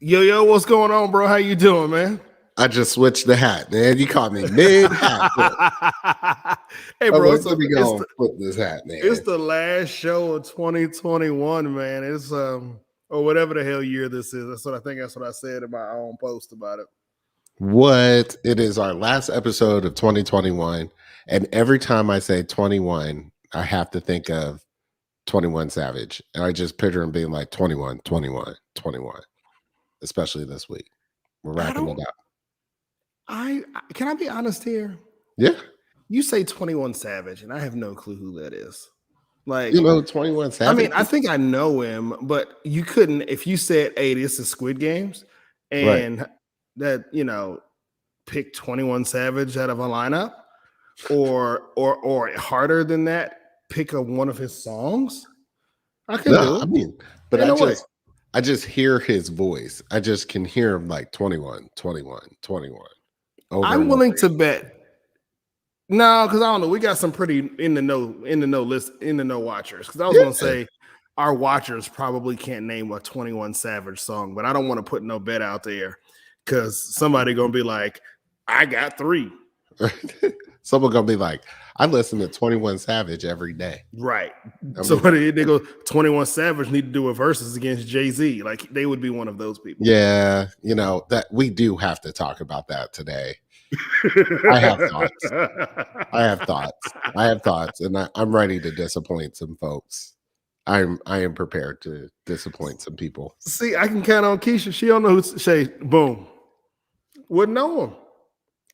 Yo, what's going on, bro? How you doing, man? I just switched the hat, man. You caught me mid hat. Hey, bro, Let me go and flip this hat, man. It's the last show of 2021, man. It's or whatever the hell year this is. That's what I said in my own post about it. What? It is our last episode of 2021, and every time I say 21, I have to think of 21 Savage, and I just picture him being like 21, 21, 21. Especially this week, we're wrapping it up. Can I be honest here? Yeah. You say 21 Savage, and I have no clue who that is. Like, 21 Savage. I mean, I think I know him, but you couldn't if you said, "Hey, this is Squid Games," and that pick 21 Savage out of a lineup, or harder than that, pick one of his songs. I can do it. I mean, but I just hear his voice. I just can hear him like 21, 21, 21. I'm willing to bet. No, because I don't know. We got some pretty in the know watchers. Because I was gonna say our watchers probably can't name a 21 Savage song, but I don't want to put no bet out there because somebody gonna be like, I got 3. Someone gonna be like, I listen to 21 Savage every day. Right. Somebody they go 21 Savage need to do a versus against Jay-Z. Like they would be one of those people. Yeah, that we do have to talk about that today. I have thoughts, and I'm ready to disappoint some folks. I am prepared to disappoint some people. See, I can count on Keisha. She don't know who Shay. Boom, wouldn't know him.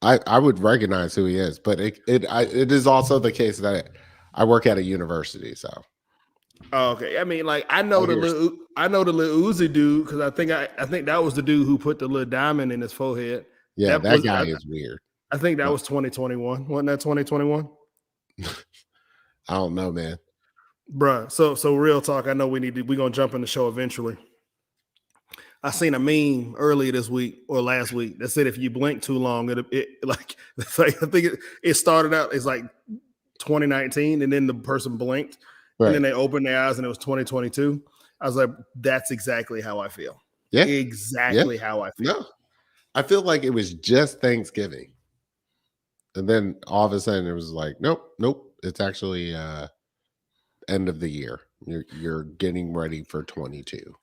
I would recognize who he is, but it is also the case that I work at a university, so. Oh, okay. I mean, like I know the little Uzi dude because I think that was the dude who put the little diamond in his forehead. Yeah, that guy is weird. I think that was 2021. Wasn't that 2021? I don't know, man. Bruh. So real talk. I know we're gonna jump in the show eventually. I seen a meme earlier this week or last week that said if you blink too long, I think it started out as like 2019, and then the person blinked, and then they opened their eyes and it was 2022. I was like, that's exactly how I feel. Yeah, exactly how I feel. No. I feel like it was just Thanksgiving. And then all of a sudden it was like, nope. It's actually end of the year. You're getting ready for 22.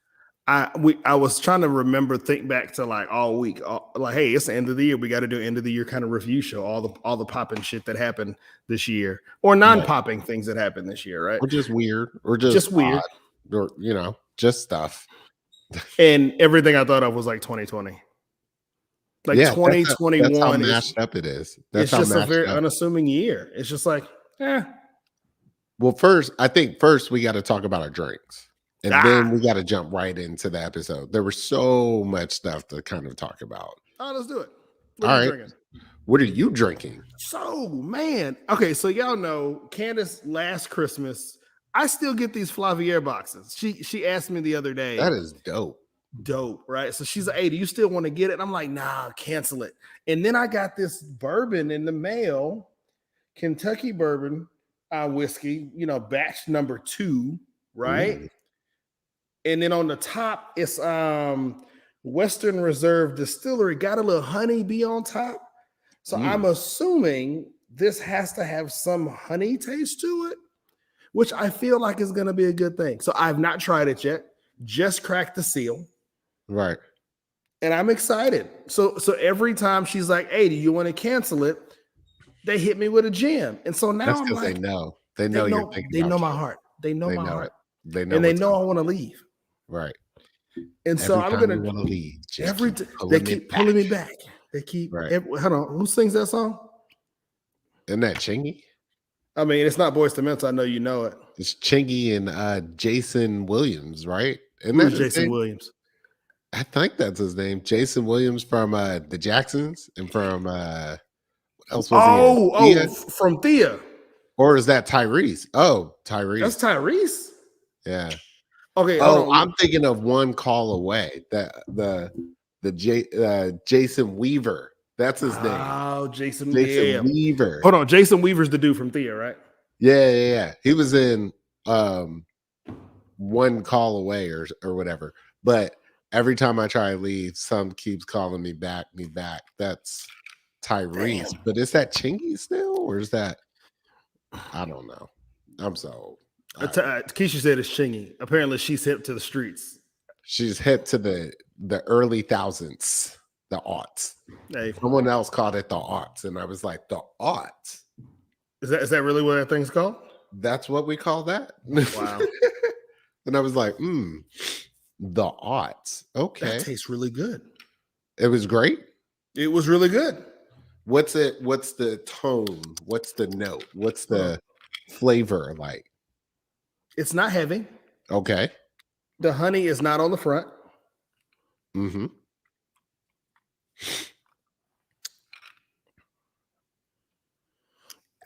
I was trying to think back to like all week. Like, hey, it's the end of the year. We got to do end of the year kind of review show. All the popping shit that happened this year, or non-popping things that happened this year, right? Or just weird, or just weird, or just stuff. And everything I thought of was like 2020. Like 2021 that's how mashed up it is. It's just a very unassuming year. It's just like, Well, I think first we got to talk about our drinks. And then we got to jump right into the episode. There was so much stuff to kind of talk about. Oh, let's do it. All right. Drinking? What are you drinking? So, man. Okay, so y'all know Candace last Christmas, I still get these Flavier boxes. She asked me the other day. That is dope. Dope, right? So she's like, hey, do you still want to get it? And I'm like, nah, cancel it. And then I got this bourbon in the mail, Kentucky bourbon whiskey, batch number 2, right? Mm. And then on the top, it's Western Reserve Distillery. Got a little honey bee on top. So I'm assuming this has to have some honey taste to it, which I feel like is going to be a good thing. So I've not tried it yet. Just cracked the seal. Right. And I'm excited. So every time she's like, hey, do you want to cancel it? They hit me with a gem. And so now I'm like, they know. They know you're thinking They know my heart. They know my heart. They know I want to leave. Right. And so I'm gonna want to leave. They keep pulling me back. They keep hold on. Who sings that song? Isn't that Chingy? I mean, it's not Boyz II Men, so I know you know it. It's Chingy and Jason Williams, right? Who's Jason Williams? I think that's his name. Jason Williams from the Jacksons and from what else was he? From Thea. Or is that Tyrese? Oh, Tyrese. That's Tyrese. Yeah. Okay. I'm thinking of One Call Away. The Jason Weaver. That's his name. Oh, Jason Weaver. Hold on. Jason Weaver's the dude from Thea, right? Yeah. He was in One Call Away or whatever. But every time I try to leave, some keeps calling me back. That's Tyrese. Damn. But is that Chingy still, or is that? I don't know. I'm so. Keisha said it's Chingy. Apparently, she's hip to the streets. She's hip to the early thousands, the aughts. Hey, Someone else called it the aughts, and I was like, the aughts. is that really what that thing's called? That's what we call that. Wow, And I was like, the aughts. Okay, that tastes really good. it was great. It was really good. What's it? What's the tone? What's the note? What's the flavor like? It's not heavy. Okay. The honey is not on the front. Mm-hmm.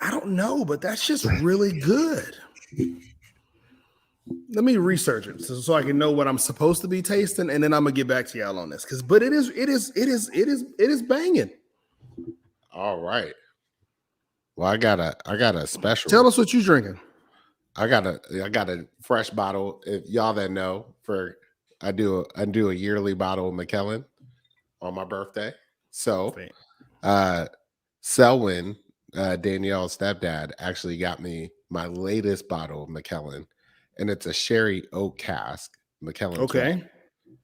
I don't know, but that's just really good. Let me research it so I can know what I'm supposed to be tasting, and then I'm gonna get back to y'all on this. But it is banging. All right. Well, I got a special. Tell us what you drinking. I got a fresh bottle. If y'all that know, I do a yearly bottle of Macallan on my birthday. So Selwyn, Danielle's stepdad, actually got me my latest bottle of Macallan, and it's a sherry oak cask Macallan. Okay. 12.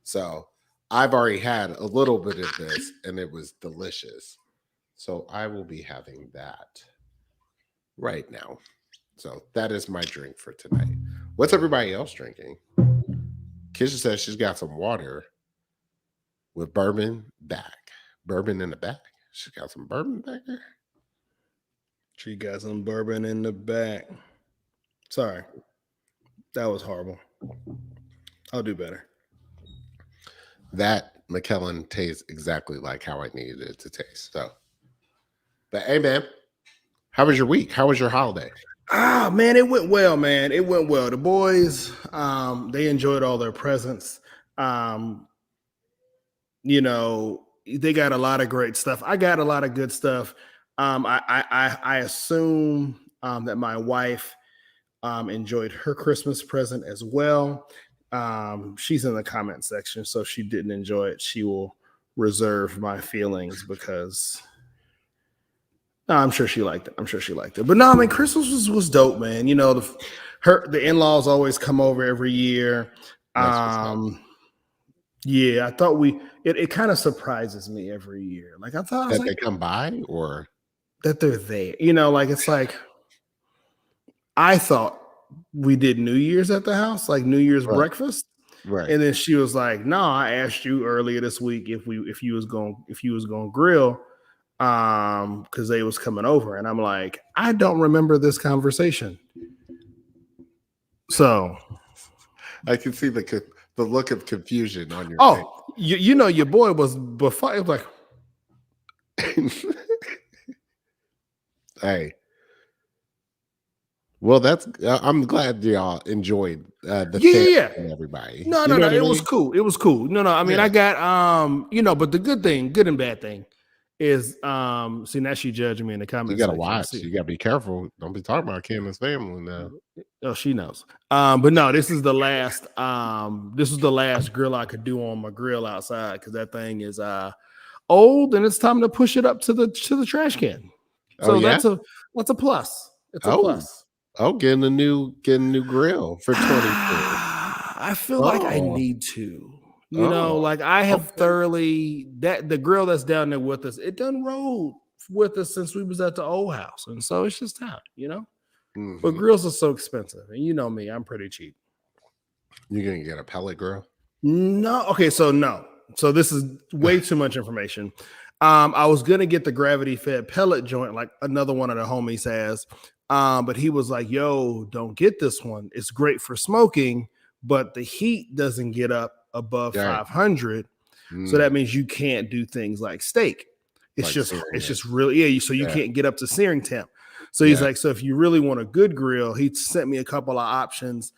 So I've already had a little bit of this, and it was delicious. So I will be having that right now. So that is my drink for tonight. What's everybody else drinking? Kisha says she's got some water with bourbon back. Bourbon in the back. She's got some bourbon back there. She got some bourbon in the back. Sorry. That was horrible. I'll do better. That Macallan tastes exactly like how I needed it to taste. So, but hey, man, how was your week? How was your holiday? Ah, man, it went well, man. It went well. The boys, they enjoyed all their presents. You know, they got a lot of great stuff. I got a lot of good stuff. I assume that my wife enjoyed her Christmas present as well. She's in the comment section, so if she didn't enjoy it, she will reserve my feelings because no, I'm sure she liked it. But no, I mean, Christmas was dope, man. You know, the in-laws always come over every year. Yeah, I thought it kind of surprises me every year. Like I thought that they come by or that they're there. You know, like it's like I thought we did New Year's at the house, like New Year's breakfast. Right. And then she was like, "No, I asked you earlier this week if you was going to grill because they was coming over." And I'm like, "I don't remember this conversation." So I can see the look of confusion on your face. You know your boy was before it was like hey. Well, I'm glad y'all enjoyed the and everybody. No, it was cool. It was cool. No, I mean I got but the good and bad thing is see now she judging me in the comments. You gotta watch. You gotta be careful. Don't be talking about Candace's family now. Oh, she knows. But no, this is the last grill I could do on my grill outside because that thing is old and it's time to push it up to the trash can. So that's a plus. It's a plus. Oh, getting a new grill for 20. I feel like I need to. You know, like I have thoroughly the grill that's down there with us, it done rolled with us since we was at the old house. And so it's just time, you know. Mm-hmm. But grills are so expensive. And you know me, I'm pretty cheap. You're gonna get a pellet grill? No. Okay, so no. So this is way too much information. I was gonna get the gravity fed pellet joint, like another one of the homies has. But he was like, "Yo, don't get this one. It's great for smoking, but the heat doesn't get up above 500. So that means you can't do things like steak. It's just really so you can't get up to searing temp. So he's like, so if you really want a good grill, he sent me a couple of options.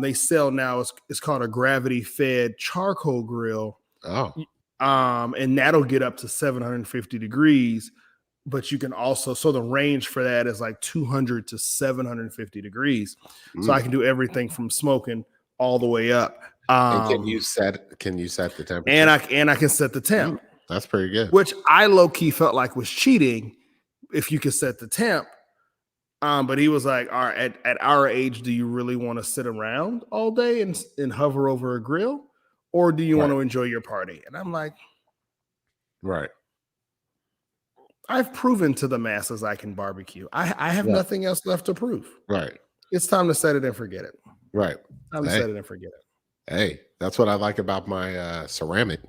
They sell now. It's called a gravity fed charcoal grill. Oh, and that'll get up to 750 degrees. But you can also, so the range for that is like 200 to 750 degrees. So I can do everything from smoking all the way up And can you set the temperature? And I can set the temp. That's pretty good. Which I low key felt like was cheating if you could set the temp. But he was like, all right, at our age, do you really want to sit around all day and hover over a grill? Or do you want to enjoy your party? And I'm like, right. I've proven to the masses I can barbecue. I have nothing else left to prove. Right. It's time to set it and forget it. Right. Time to set it and forget it. Hey, that's what I like about my ceramic.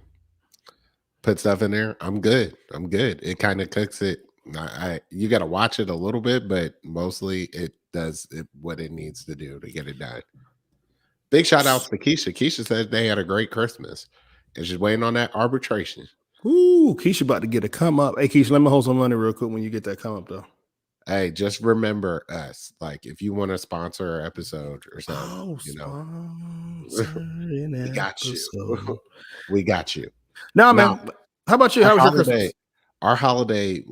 Put stuff in there. I'm good. It kind of cooks it. You got to watch it a little bit, but mostly it does what it needs to do to get it done. Big shout out to Keisha. Keisha said they had a great Christmas, and she's waiting on that arbitration. Ooh, Keisha about to get a come up. Hey, Keisha, let me hold some money real quick when you get that come up, though. Hey, just remember us. Like, if you want to sponsor an episode or something, we got you. We got you. No, man. How about you? How was your Christmas? Our holiday,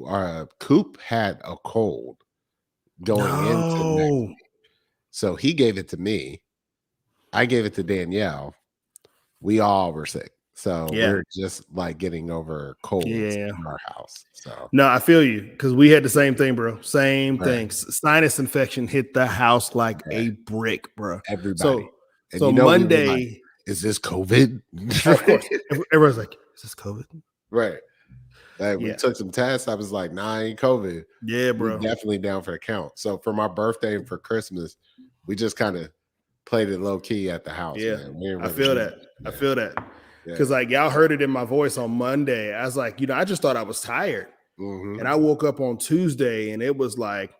Coop had a cold going into next week. So he gave it to me. I gave it to Danielle. We all were sick. So we're just like getting over colds in our house. So no, I feel you because we had the same thing, bro. Same thing. Sinus infection hit the house like a brick, bro. Everybody. So Monday, like, is this COVID? Of course. Everyone's like, is this COVID? Right. Like we took some tests. I was like, nah, I ain't COVID. Yeah, bro. We're definitely down for the count. So for my birthday and for Christmas, we just kind of played it low key at the house. Yeah, man. I feel that. I feel that. Because like y'all heard it in my voice on Monday. I was like, I just thought I was tired. Mm-hmm. And I woke up on Tuesday and it was like,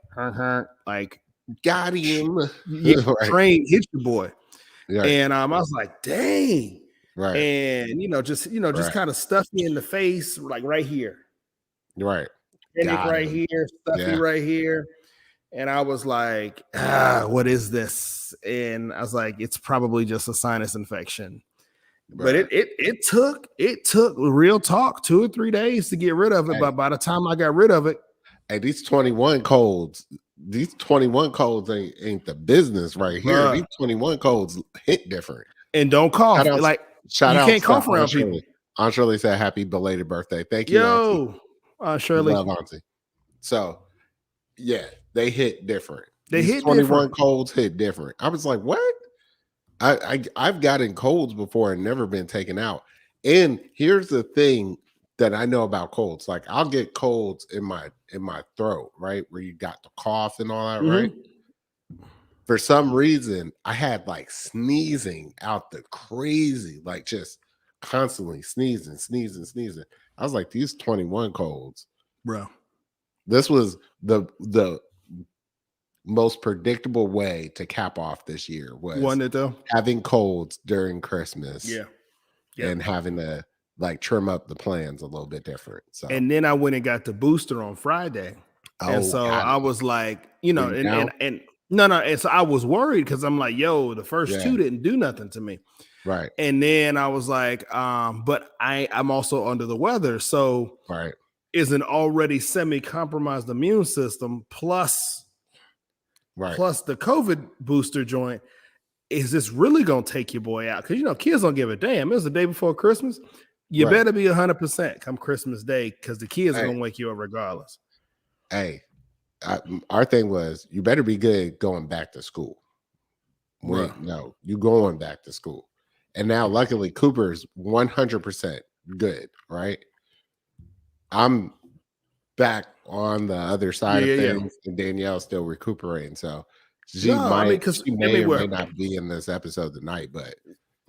like got him. Train hit your boy. Right. And I was like, dang. Right. And just kind of stuffed me in the face, like right here. Right. Right here, stuffy right here. And I was like, what is this? And I was like, it's probably just a sinus infection. Right. But it took real talk 2 or 3 days to get rid of it. But by the time I got rid of it, hey, these 21 colds ain't the business right here. These 21 colds hit different. And don't cough. Shout out. You can't cough around people. Aunt Shirley said happy belated birthday. Thank you. Yo, Aunt Shirley. Love Auntie. So yeah, they hit different. These hit 21 different. colds hit different. I was like, what? I've gotten colds before and never been taken out. And here's the thing that I know about colds. Like I'll get colds in my throat, right? Where you got the cough and all that, right? For some reason, I had like sneezing out the crazy, like just constantly sneezing. I was like, these 21 colds, bro. This was the most predictable way to cap off this year was having colds during Christmas. Yeah. And having to like trim up the plans a little bit different. So and then I went and got the booster on Friday. And so I was like, and so I was worried because I'm like, yo, the first 2 didn't do nothing to me. Right. And then I was like, but I'm also under the weather. So is an already semi-compromised immune system plus the COVID booster joint. Is this really gonna take your boy out? Because kids don't give a damn. It was the day before Christmas. You better be 100% come Christmas Day because the kids are gonna wake you up regardless. Hey, our thing was you better be good going back to school. No, you going back to school. And now luckily Cooper's 100% good, right? I'm back on the other side of things, and Danielle's still recuperating. So she may or may not be in this episode tonight, but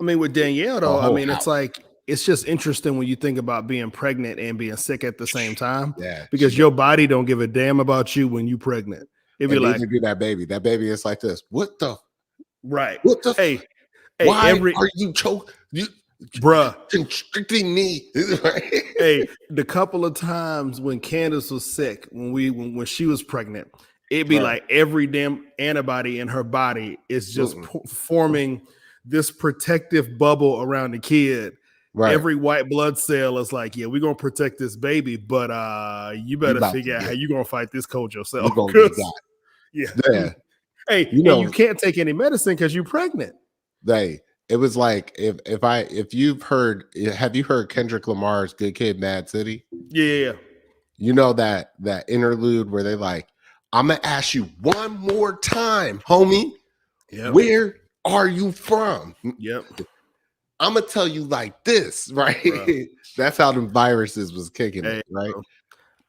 I mean, with Danielle though, it's like it's just interesting when you think about being pregnant and being sick at the same time. Yeah, because your body don't give a damn about you when you pregnant. It'd be like that baby. That baby is like this. What the? Right. What the? Hey, why are you choking? Bruh, constricting me. Hey, the couple of times when Candace was sick, when she was pregnant, it'd be like every damn antibody in her body is just forming this protective bubble around the kid. Right. Every white blood cell is like, we're gonna protect this baby, but you better figure out how you're gonna fight this cold yourself. Yeah. Hey, you can't take any medicine because you're pregnant. it was like if you've heard, have you heard Kendrick Lamar's Good Kid, Mad City? Yeah. You know that interlude where they like, I'm gonna ask you one more time, homie, Yep. where are you from? Yep. I'm gonna tell you like this, right? Bruh. That's how the viruses was kicking Hey, it, right? bro.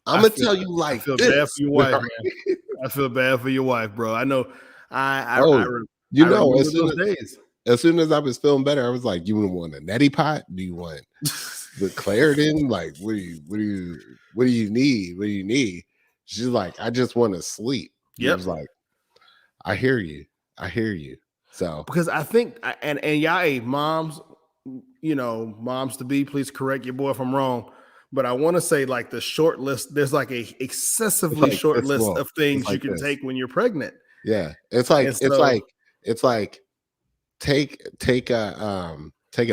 I'm gonna tell you like I feel this. bad for your wife, right? man. I feel bad for your wife, bro. I know. I Oh, you I know, remember those days. as soon as I was feeling better, I was like, "You want a neti pot? Do you want the Claritin? Like, what do you need? What do you need?" She's like, "I just want to sleep." And I Yep. was like, "I hear you. I hear you." So Because I think, and y'all, hey, moms, moms to be, please correct your boy if I'm wrong. But I want to say, like, the short list, there's like a excessively like short this list long. of things It's like you can this. take when you're pregnant. Yeah, it's And so, like take a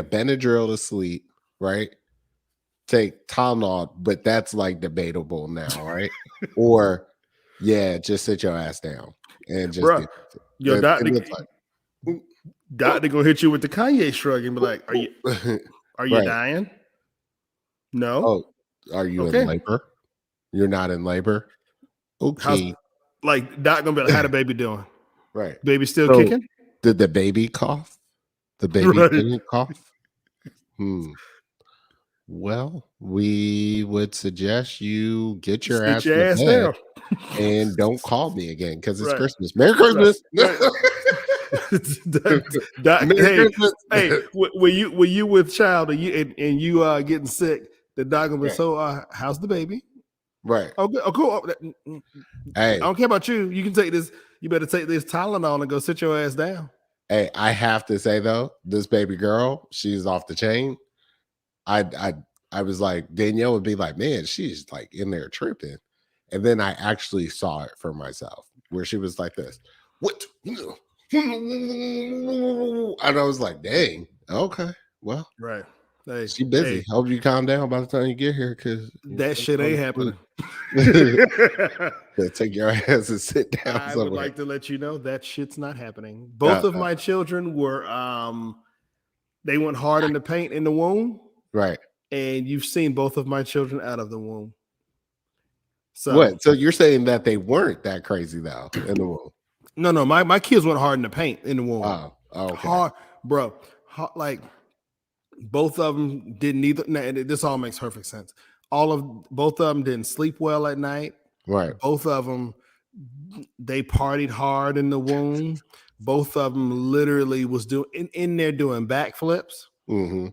Benadryl to sleep, right? Take Tylenol, but that's like debatable now, right? Or yeah, just sit your ass down and just bro, your doctor, and it's like, doctor gonna hit you with the Kanye shrug and be like, "Are you right. dying? No. Oh, are you in Okay. labor? You're not in labor? How's Okay. like doc gonna be like, how the baby doing? Right. Baby still So kicking? did the baby cough? The baby Right. didn't cough? Well, we would suggest you get your Sit ass your in ass the bed down. and don't call me again because it's Right. Christmas. Merry Christmas. Right. Merry Christmas. hey, when you with child and you getting sick, the doc gonna be how's the baby? Right. Okay, cool. Hey, I don't care about you. You can take this. You better take this Tylenol and go sit your ass down. hey, I have to say though, this baby girl, she's off the chain. I was like, Danielle would be like, man, she's like in there tripping. And then I actually saw it for myself where she was like this. What? And I was like, dang, okay. Well, Right. Hey, she busy. hey, Hope you calm down by the time you get here because that shit ain't happening. Take your ass and sit down I somewhere. would like to let you know that shit's not happening. Both of my children were they went hard in the paint in the womb. Right. And you've seen both of my children out of the womb. So what? So you're saying that they weren't that crazy though in the womb? No, my kids went hard in the paint in the womb. Oh, okay. Hard, bro. Like both of them didn't either. Nah, this all makes perfect sense. Both of them didn't sleep well at night. Right. Both of them, they partied hard in the womb. Both of them literally was doing in there doing backflips. Mm-hmm.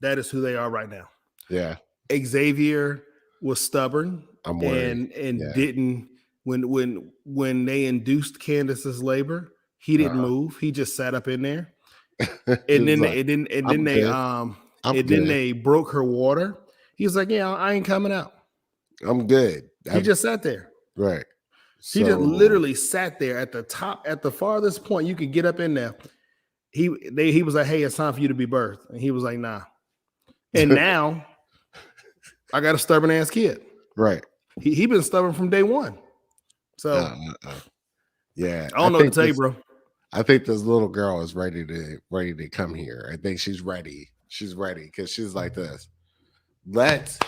That is who they are right now. Yeah. Xavier was stubborn I'm worried. and didn't when they induced Candace's labor, he didn't move. He just sat up in there. And then they broke her water. He was like, yeah, I ain't coming out. I'm good. He just sat there. Right. He just literally sat there at the top, at the farthest point you could get up in there. He was like, hey, it's time for you to be birthed. And he was like, nah. And now I got a stubborn ass kid. Right. He been stubborn from day one. So yeah. I don't know what to tell you, bro. I think this little girl is ready to come here. I think she's ready. She's ready because she's like this. Let's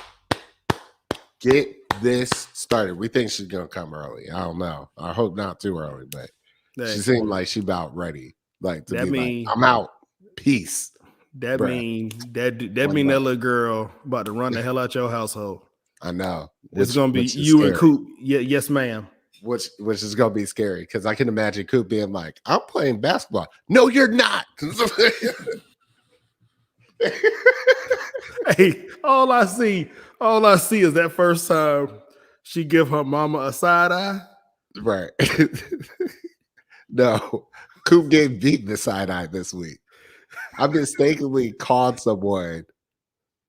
get this started. We think she's gonna come early. I don't know. I hope not too early, but she seemed like she about ready. Like to be like, I'm out. Peace. That mean that little girl about to run the hell out your household. I know. It's gonna be you and Coop. Yeah, yes, ma'am. Which is gonna be scary because I can imagine Coop being like, I'm playing basketball. No, you're not. Hey, all I see is that first time she give her mama a side eye. Right. No, Coop gave Beat the side eye this week. I mistakenly called someone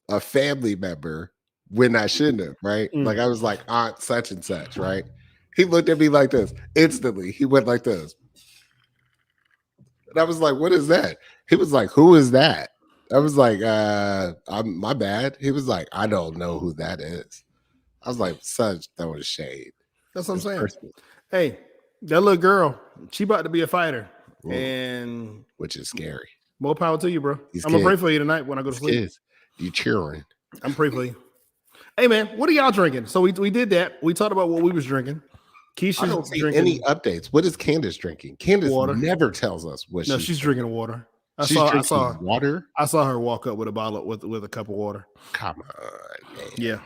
a family member when I shouldn't have, right? Like I was like, Aunt such and such, right? He looked at me like this. Instantly, he went like this. And I was like, what is that? He was like, who is that? I was like, I'm my bad. He was like, I don't know who that is. I was like, such that was shade. That's what I'm saying. Hey, that little girl, she about to be a fighter. And which is scary. More power to you, bro. These I'm gonna pray kids. for you tonight when I go to These sleep. kids, you cheering. I'm praying for you. Hey man, what are y'all drinking? So we did that. We talked about what we was drinking. I Keisha's don't see drinking any updates. What is Candace drinking? Candace water. never tells us what No, she's drinking water. I She's saw drinking water. I saw her walk up with a bottle with a cup of water. Come on, man. Yeah.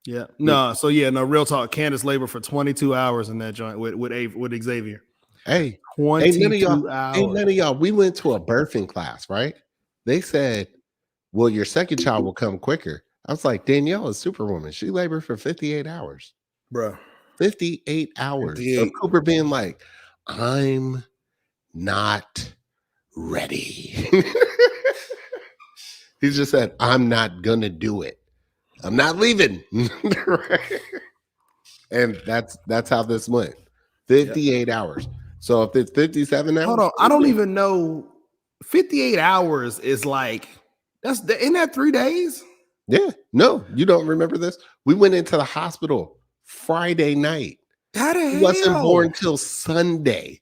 Yeah. No, so yeah, no, real talk. Candace labored for 22 hours in that joint with Xavier. Hey, 22 hours. Ain't none of y'all. We went to a birthing class, right? They said, well, your second child will come quicker. I was like, Danielle is Superwoman. She labored for 58 hours. Bro. 58 hours. 58. Of Cooper being like, I'm not ready. He just said, I'm not gonna do it. I'm not leaving. Right? And that's how this went. 58 hours. So if it's 57 hours, hold on. I don't even know. 58 hours is like isn't that 3 days? Yeah. No, you don't remember this? We went into the hospital Friday night. How the hell? He wasn't born till Sunday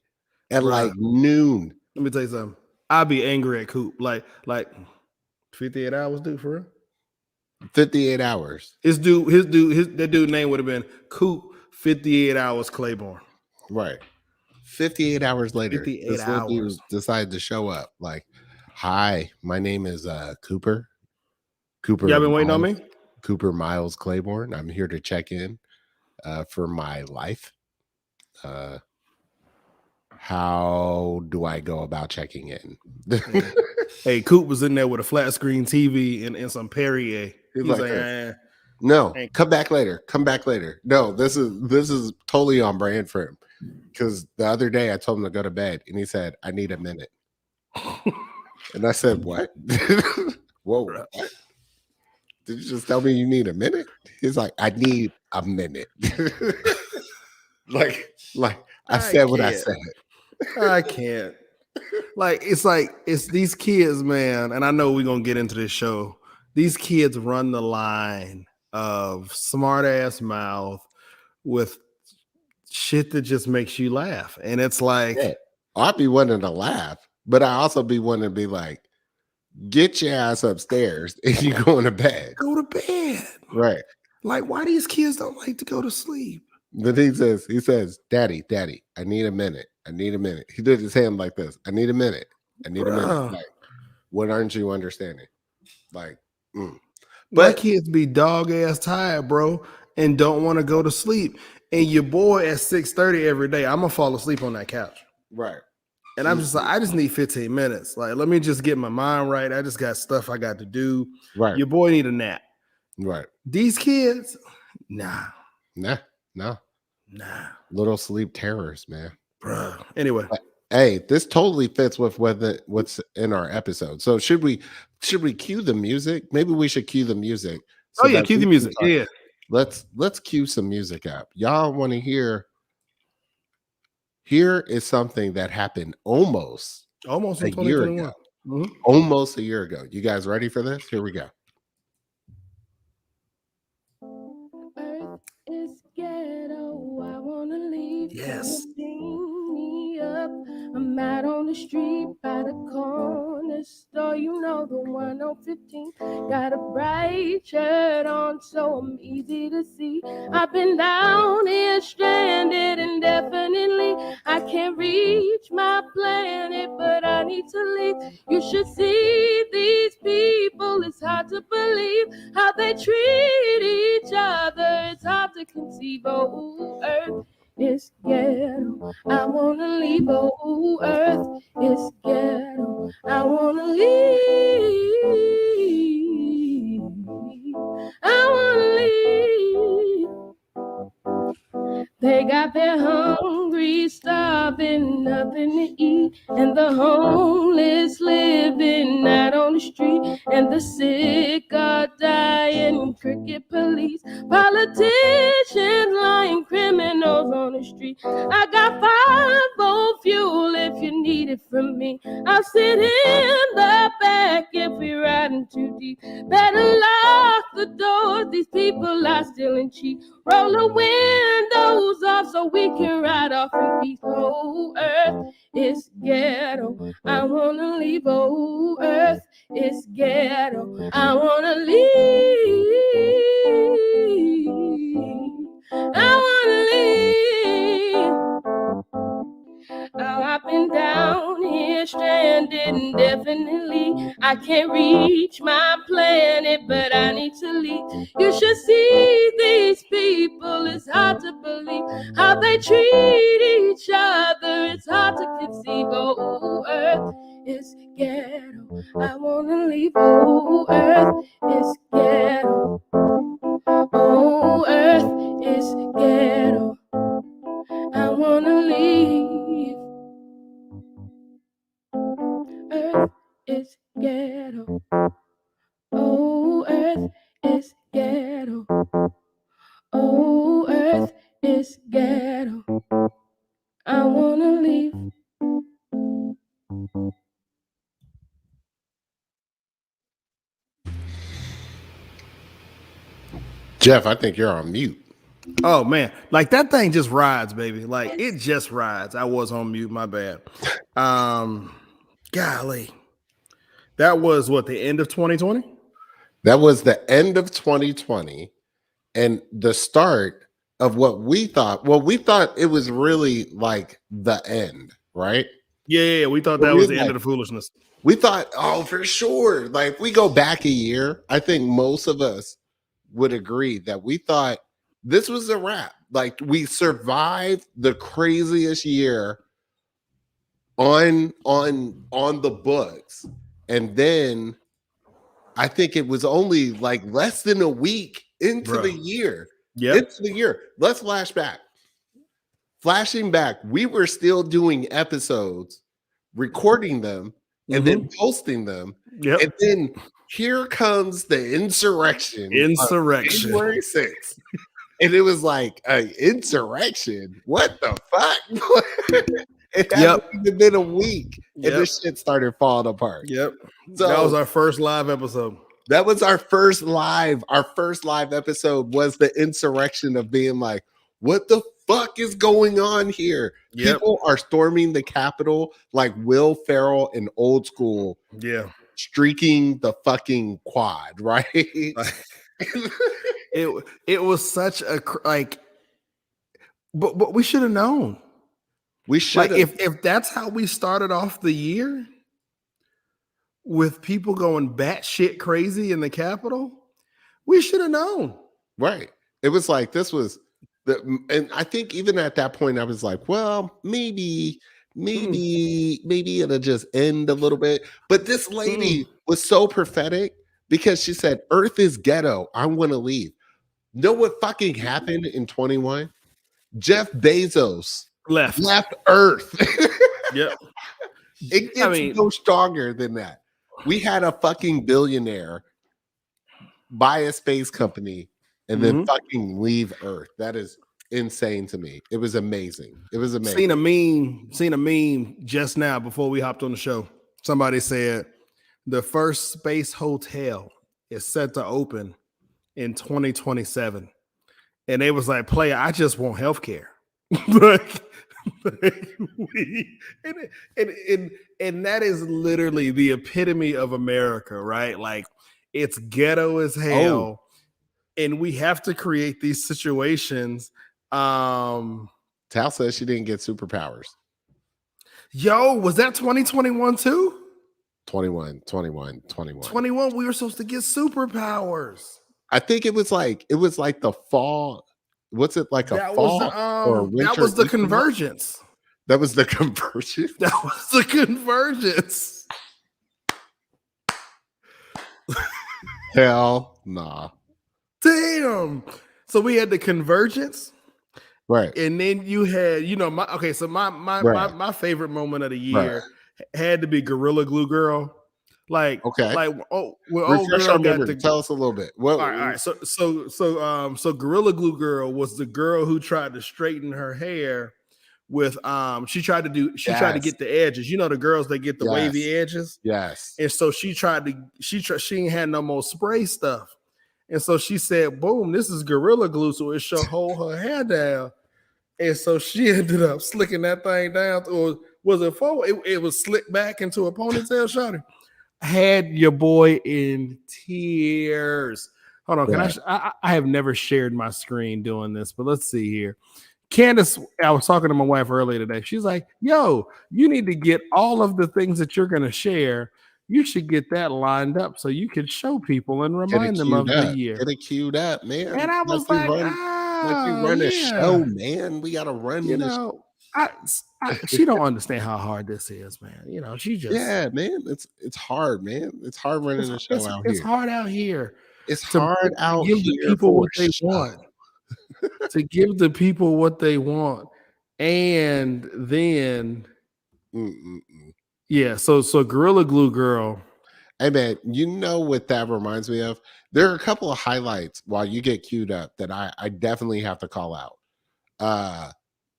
at like noon. Let me tell you something. I'd be angry at Coop. Like 58 hours, dude, for real? 58 hours. That dude name would have been Coop 58 hours Claiborne. Right. 58 hours later. 58 hours. Decided to show up. Like, hi, my name is Cooper. Cooper. Y'all been waiting on me? Cooper Miles Claiborne. I'm here to check in for my life. How do I go about checking in? Hey, Coop was in there with a flat screen TV and some Perrier. He's like, no, come back later. Come back later. No, this is totally on brand for him. Because the other day I told him to go to bed and he said, I need a minute. And I said, what? Whoa. What? Did you just tell me you need a minute? He's like, I need a minute. like I said what I said. I can't. It's these kids, man. And I know we're gonna get into this show. These kids run the line of smart ass mouth with shit that just makes you laugh. And it's like, yeah, I'd be wanting to laugh, but I also be wanting to be like, get your ass upstairs and you going to bed. Go to bed. Right. Like, why these kids don't like to go to sleep? But he says, Daddy, I need a minute. I need a minute. He did his hand like this. I need a minute. I need a minute. Like, what aren't you understanding? Like, But my kids be dog ass tired, bro, and don't want to go to sleep. And your boy at 6:30 every day, I'm gonna fall asleep on that couch. Right. And I'm just like, I just need 15 minutes. Like, let me just get my mind right. I just got stuff I got to do. Right. Your boy need a nap. Right. These kids, nah. Little sleep terrors, man. Bro. Anyway. Hey, this totally fits with what's in our episode. So should we cue the music? Maybe we should cue the music. So cue the music. Yeah. Let's cue some music up. Y'all want to hear? Here is something that happened almost a year ago. Mm-hmm. Almost a year ago. You guys ready for this? Here we go. Earth is ghetto. I wanna leave. Yes. Me up. I'm out on the street by the corner store. You know the one on 15. Got a bright shirt on, so I'm easy to see. I've been down here stranded indefinitely. I can't reach my planet, but I need to leave. You should see these people. It's hard to believe how they treat each other. It's hard to conceive. Oh, Earth is ghetto. I wanna leave. Oh, Earth is ghetto. I wanna leave. I wanna leave. They got their hungry, starving, nothing to eat, and the homeless living out on the street, and the sick are dying, cricket police, politicians lying, criminals on the street. I got 5-volt fuel if you need it from me. I'll sit in the back if we're riding too deep. Better lock the doors, these people are stealing cheap. Roll the windows off so we can ride off in peace. Oh, earth is ghetto. I wanna leave. Oh, earth is ghetto. I wanna leave. I wanna leave. Oh, I've been down here stranded indefinitely. I can't reach my planet, but I need to leave. You should see these people. It's hard to believe how they treat each other. It's hard to conceive. Oh, earth is ghetto. I wanna leave. Oh, earth is ghetto. Oh, earth is ghetto. I wanna leave. Earth is ghetto. Oh, earth is ghetto. Oh, earth is ghetto. I wanna leave. Jeff, I think you're on mute. Oh man, like that thing just rides, baby. Like it just rides. I was on mute, my bad. Golly. That was what, the end of 2020? That was the end of 2020 and the start of what we thought. Well, we thought it was really like the end, right? Yeah, we thought that was the end of the foolishness. We thought, oh, for sure. Like we go back a year, I think most of us would agree that we thought this was a wrap. Like we survived the craziest year on the books. And then I think it was only like less than a week into the year. Yeah. Into the year. Let's flash back. Flashing back, we were still doing episodes, recording them, and then posting them. Yep. And then here comes the insurrection. Insurrection. January 6th. And it was like an insurrection. What the fuck? It hasn't even been a week. And this shit started falling apart. Yep. So that was our first live episode. That was our first live. Our first live episode was the insurrection of being like, what the fuck is going on here? Yep. People are storming the Capitol like Will Ferrell in Old School. Yeah. Streaking the fucking quad, right? It was such a like, but we should have known. We should like if that's how we started off the year with people going batshit crazy in the Capitol, we should have known. Right. It was like this was and I think even at that point I was like, well, maybe it'll just end a little bit. But this lady was so prophetic because she said, Earth is ghetto. I'm going to leave. Know what fucking happened in 21? Jeff Bezos left Earth. Yep. It gets no stronger than that. We had a fucking billionaire buy a space company and then fucking leave Earth. That is insane to me. It was amazing. It was amazing. Seen a meme just now before we hopped on the show. Somebody said the first space hotel is set to open in 2027. And they was like, player, I just want healthcare. And that is literally the epitome of America, right? Like it's ghetto as hell. And we have to create these situations. Tal says she didn't get superpowers. Yo, was that 2021 too? 21. 21, we were supposed to get superpowers. I think it was like the fall. What's it like a fall or winter? That was the convergence. That was the convergence. That was the convergence. Hell nah. Damn. So we had the convergence. Right. And then you had, my favorite moment of the year had to be Gorilla Glue Girl. Like, refresh our memory. Tell us a little bit. All right. So Gorilla Glue Girl was the girl who tried to straighten her hair with she tried to get the edges. You know, the girls that get the wavy edges. Yes. And so she ain't had no more spray stuff. And so she said, boom, this is Gorilla Glue, so it should hold her hair down. And so she ended up slicking that thing down, or was it forward? It was slicked back into a ponytail, shorty. Had your boy in tears. Hold on, can Yeah. I have never shared my screen doing this, but let's see here. Candace, I was talking to my wife earlier today. She's like, yo, you need to get all of the things that you're going to share. You should get that lined up so you can show people and Get it remind them of queued the up. year. Get it queued up, man. And I was like, like we oh, run a yeah. show, man. We gotta run You this. know, she don't understand how hard this is, man. You know, she just Yeah, man. It's hard, man. It's hard running a show out it's here. hard out here. It's to hard out give the here people for what they show. want. To give the people what they want. And then yeah, so Gorilla Glue Girl. Hey man, you know what that reminds me of? There are a couple of highlights while you get queued up that I definitely have to call out.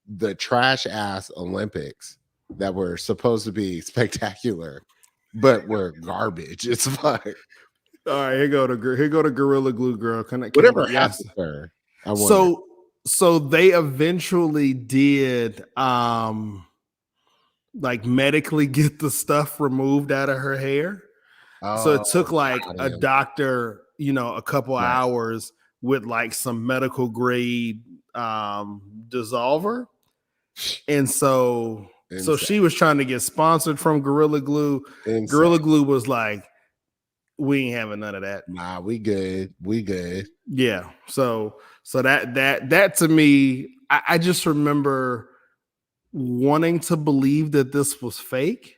The trash ass Olympics that were supposed to be spectacular, but were garbage. It's fine. All right, here go to Gorilla Glue Girl. Whatever happened to her? I wonder. So they eventually did like medically get the stuff removed out of her hair. So it took like a doctor, you know, a couple hours with like some medical grade dissolver. And so she was trying to get sponsored from Gorilla Glue. Gorilla Glue was like, we ain't having none of that. Nah, we good. We good. Yeah. So that to me, I just remember wanting to believe that this was fake.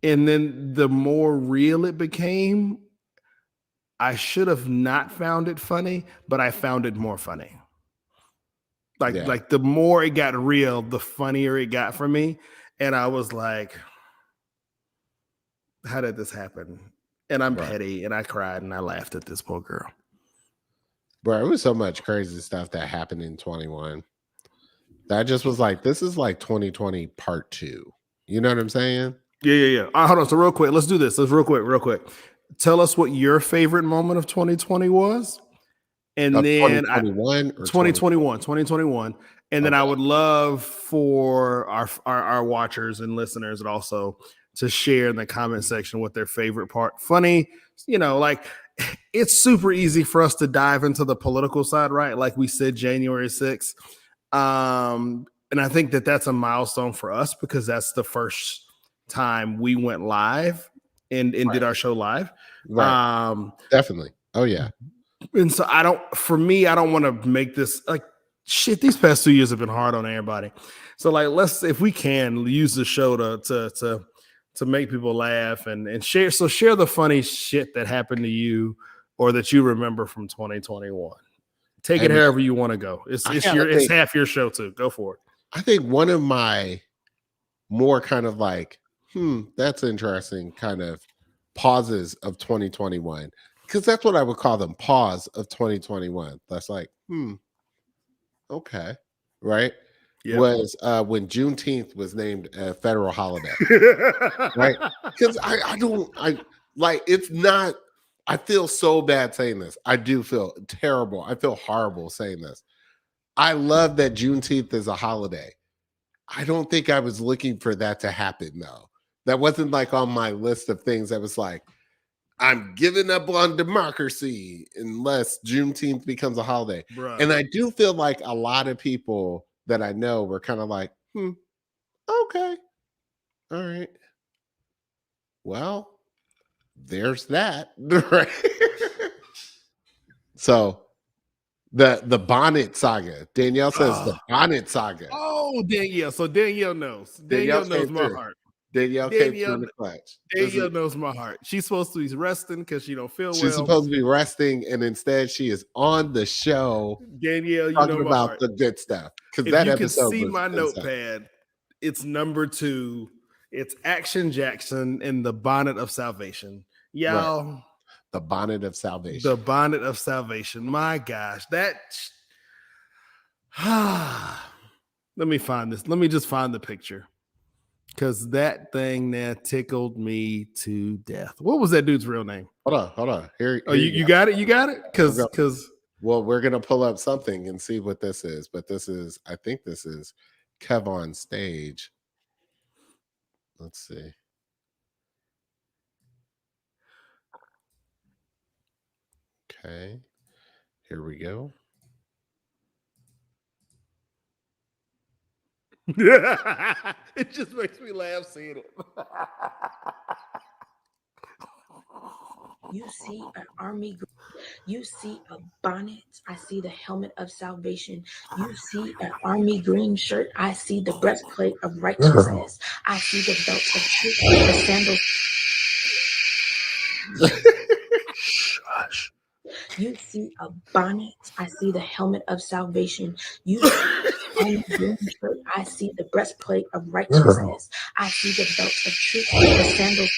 And then the more real it became, I should have not found it funny, but I found it more funny. Like the more it got real, the funnier it got for me. And I was like, how did this happen? And I'm petty, and I cried and I laughed at this poor girl. Bro, it was so much crazy stuff that happened in 21. That just was like, this is like 2020 part 2. You know what I'm saying? Yeah. Hold on. So real quick, let's do this. Let's real quick. Tell us what your favorite moment of 2020 was. And then 2021. And then I would love for our watchers and listeners and also to share in the comment section what their favorite part. Funny, you know, like it's super easy for us to dive into the political side, right? Like we said, January 6th. And I think that that's a milestone for us because that's the first time we went live and did our show live. Right. Definitely. Oh yeah. And so I don't want to make this like shit. These past 2 years have been hard on everybody. So like, let's, if we can use the show to make people laugh and share. So share the funny shit that happened to you or that you remember from 2021. Take it however you want to go. It's half your show too. Go for it. I think one of my more kind of like, that's interesting kind of pauses of 2021, because that's what I would call them, pause of 2021. That's like, okay, right? Yep. Was when Juneteenth was named a federal holiday, right? Because I it's not. I feel so bad saying this. I do feel terrible. I feel horrible saying this. I love that Juneteenth is a holiday. I don't think I was looking for that to happen, though. That wasn't like on my list of things that was like, I'm giving up on democracy unless Juneteenth becomes a holiday. Bruh. And I do feel like a lot of people that I know were kind of like, okay, all right. Well, there's that, right? So the bonnet saga. Danielle says the bonnet saga. Oh, Danielle. So Danielle knows. Danielle knows my heart. Danielle came through the clutch. Danielle knows my heart. She's supposed to be resting because she don't feel well. She's supposed to be resting, and instead she is on the show. Danielle, you talking know about heart. the good stuff. Because that you can see my notepad, it's number 2. It's Action Jackson in the Bonnet of Salvation. Y'all. Right. The Bonnet of Salvation. The Bonnet of Salvation. My gosh, that. Let me find this. Let me just find the picture. Because that thing there tickled me to death. What was that dude's real name? Hold on. Here you got it? You got it? Because Well, we're gonna pull up something and see what this is, but I think this is Kev on stage. Let's see. Okay, here we go. It just makes me laugh seeing it. You see an army. You see a bonnet. I see the helmet of salvation. You see an army green shirt. I see the breastplate of righteousness. I see the belt of truth, the sandals. Shush. You see a bonnet. I see the helmet of salvation. You see army green shirt. I see the breastplate of righteousness. I see the belt of truth, the sandals.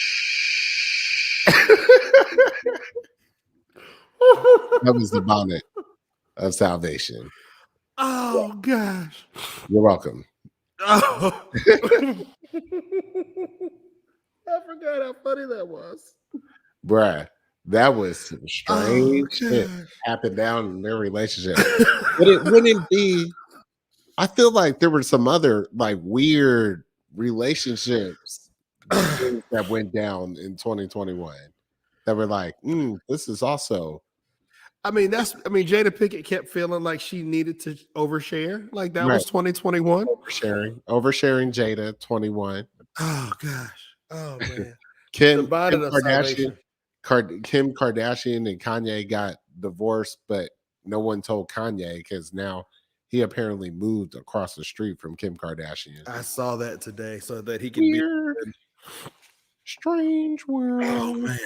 That was the bonnet of salvation. Oh gosh. You're welcome. Oh. I forgot how funny that was. Bruh, that was some strange shit gosh. happened down in their relationship. But it wouldn't be. I feel like there were some other like weird relationships things that went down in 2021 that were like, this is also. I mean, Jada Pinkett kept feeling like she needed to overshare. Like that Right. was 2021. Oversharing Jada 21. Oh gosh. Oh man. Kim bonnet of Kardashian, salvation. Kim Kardashian and Kanye got divorced, but no one told Kanye because now he apparently moved across the street from Kim Kardashian. I saw that today so that he could Weird. be Strange world. Oh man.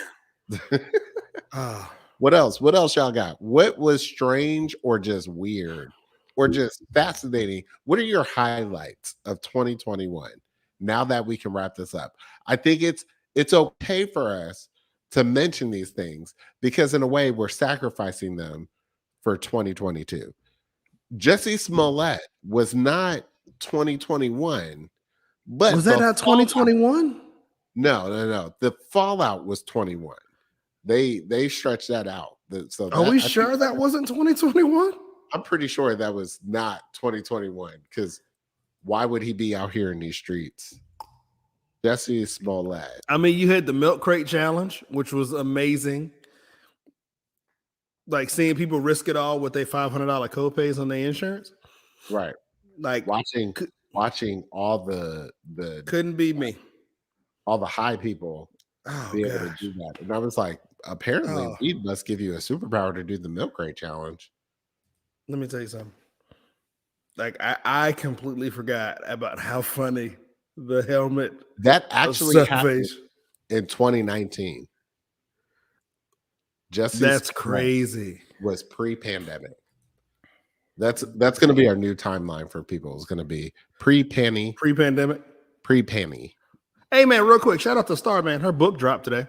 What else? What else y'all got? What was strange or just weird or just fascinating? What are your highlights of 2021? Now that we can wrap this up, I think it's okay for us to mention these things because in a way we're sacrificing them for 2022. Jussie Smollett was not 2021, but was that not 2021? No. The fallout was 21. They stretched that out. Are we sure that wasn't 2021? I'm pretty sure that was not 2021 because why would he be out here in these streets? Jussie Smollett. I mean, you had the milk crate challenge, which was amazing. Like seeing people risk it all with their $500 copays on their insurance. Right. Like watching all the couldn't be me. All the high people be able to do that. And I was like, apparently weed must give you a superpower to do the milk crate challenge. Let me tell you something. Like I completely forgot about how funny the helmet that actually happened in 2019. That's crazy. Was pre-pandemic. That's going to be our new timeline for people. It's going to be pre-pandemic. Hey man, real quick, shout out to Star, man. Her book dropped today.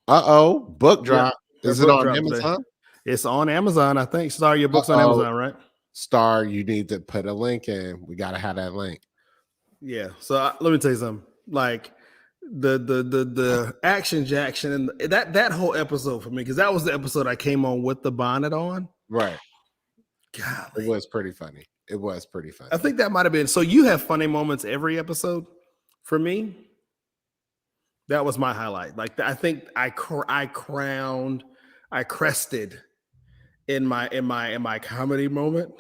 Book drop. Yeah, is it on Amazon? Today. It's on Amazon, I think. Star, your book's on Amazon, right? Star, you need to put a link in. We got to have that link. Yeah. So let me tell you something. Like the Action Jackson and that whole episode for me, because that was the episode I came on with the bonnet on. Right. Golly. It was pretty funny. I think that might have been. So you have funny moments every episode. For me, that was my highlight. Like I think I crested in my comedy moment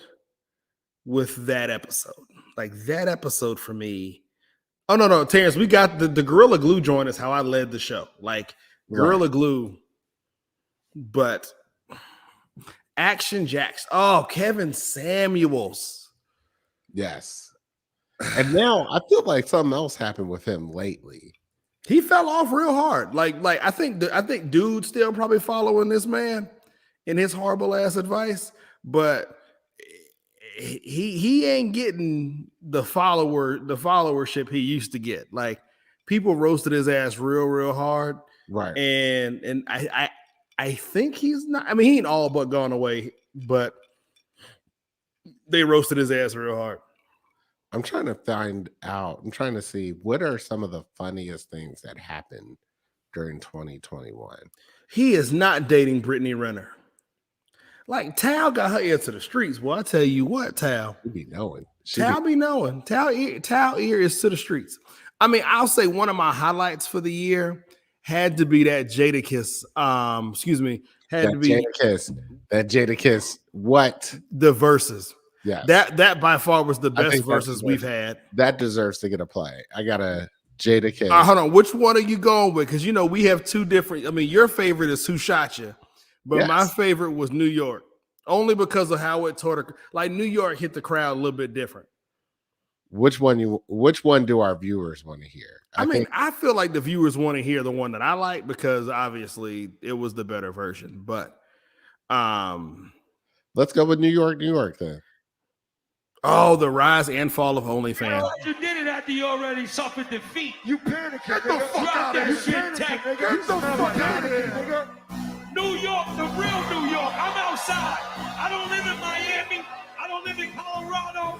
with that episode. Like that episode for me. Oh no, Terrence, we got the Gorilla Glue joint is how I led the show. Like Gorilla Glue, but Action Jacks. Oh, Kevin Samuels. Yes. And now I feel like something else happened with him lately. He fell off real hard. Like I think dude's still probably following this man in his horrible ass advice, but he ain't getting the followership he used to get. Like people roasted his ass real hard. Right. And I think he's not, I mean, he ain't all but gone away, but they roasted his ass real hard. I'm trying to see what are some of the funniest things that happened during 2021. He is not dating Brittany Renner. Like Tal got her ear to the streets. Well, I tell you what, Tal. You be knowing. Tal be knowing. Tal ear is to the streets. I mean, I'll say one of my highlights for the year had to be that Jadakiss. Had to be that Jadakiss. What the verses? Yeah, that by far was the best verses we've had. That deserves to get a play. I got a Jadakiss. Hold on, which one are you going with? Because we have two different. I mean, your favorite is Who Shot You, but my favorite was New York, only because of how it taught. Like New York hit the crowd a little bit different. Which one do our viewers want to hear? I feel like the viewers want to hear the one that I like because obviously it was the better version. But let's go with New York then. Oh, the rise and fall of OnlyFans. You did it after you already suffered defeat. You panicking. Get the fuck out of here. Get the fuck out of here. New York, the real New York. I'm outside. I don't live in Miami. I don't live in Colorado.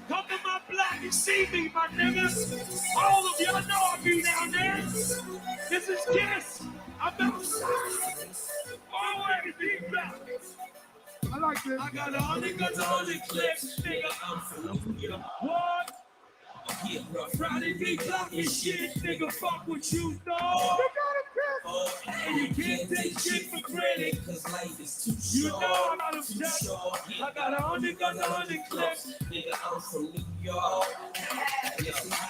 Come to my block and see me, my niggas. All of y'all know I'll be down there. This is Kiss. I'm outside. Always be back. I like this. I got 100 guns on the clips, nigga. I'm from New York. What? Yeah, Friday be blocking shit, nigga. Fuck what you know. And you can't take shit for granted, cause life is too short. You know I'm out of shot. I got 100 guns on the clips, nigga. I'm from New York.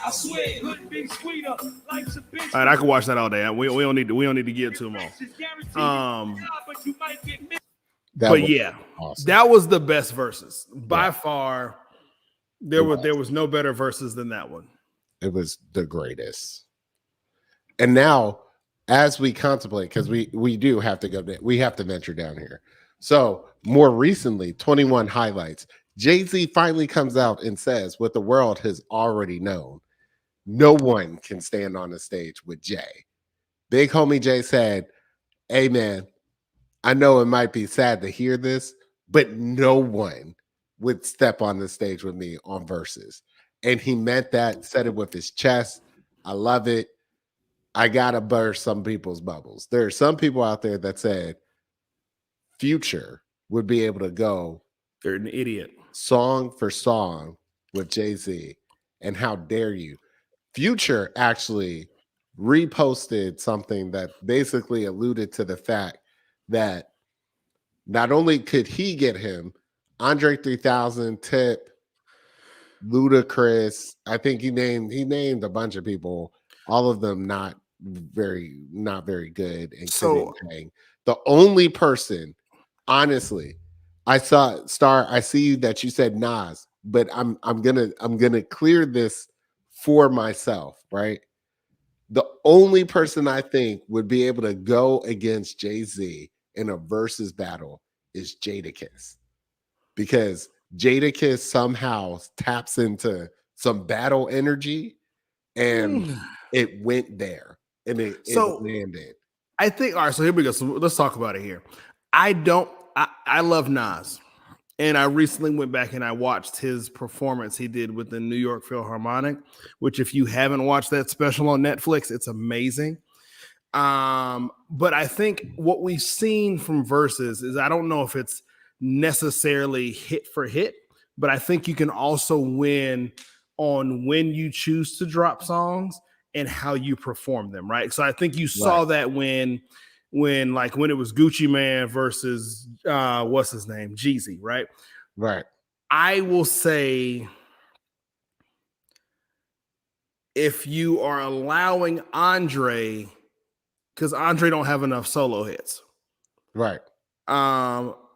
I swear it couldn't be sweeter. Life's a bitch. All right, I can watch that all day. We don't need to get too long. But you might get missed. Awesome. That was the best verses by far. There was no better verses than that one. It was the greatest. And now, as we contemplate, because we do have to go, we have to venture down here. So more recently, 21 highlights. Jay-Z finally comes out and says what the world has already known: no one can stand on the stage with Jay. Big homie Jay said, "Hey man, I know it might be sad to hear this, but no one would step on the stage with me on verses." And he meant that, said it with his chest. I love it. I gotta burst some people's bubbles. There are some people out there that said Future would be able to go, they're an idiot, song for song with Jay-Z. And how dare you? Future actually reposted something that basically alluded to the fact that not only could he get him, Andre 3000, Tip, Ludacris, I think he named a bunch of people, all of them not very good and couldn't hang. The only person, honestly, I see that you said Nas, but I'm gonna clear this for myself, right? The only person I think would be able to go against Jay-Z in a versus battle is Jadakiss, because Jadakiss somehow taps into some battle energy, and it went there, and it landed. I think. All right, so here we go. So let's talk about it here. I love Nas, and I recently went back and I watched his performance he did with the New York Philharmonic, which if you haven't watched that special on Netflix, it's amazing. But I think what we've seen from verses is, I don't know if it's necessarily hit for hit, but I think you can also win on when you choose to drop songs and how you perform them, right? So I think you saw that when it was Gucci Mane versus what's his name, Jeezy, right? Right. I will say, if you are allowing Andre, because Andre don't have enough solo hits, right?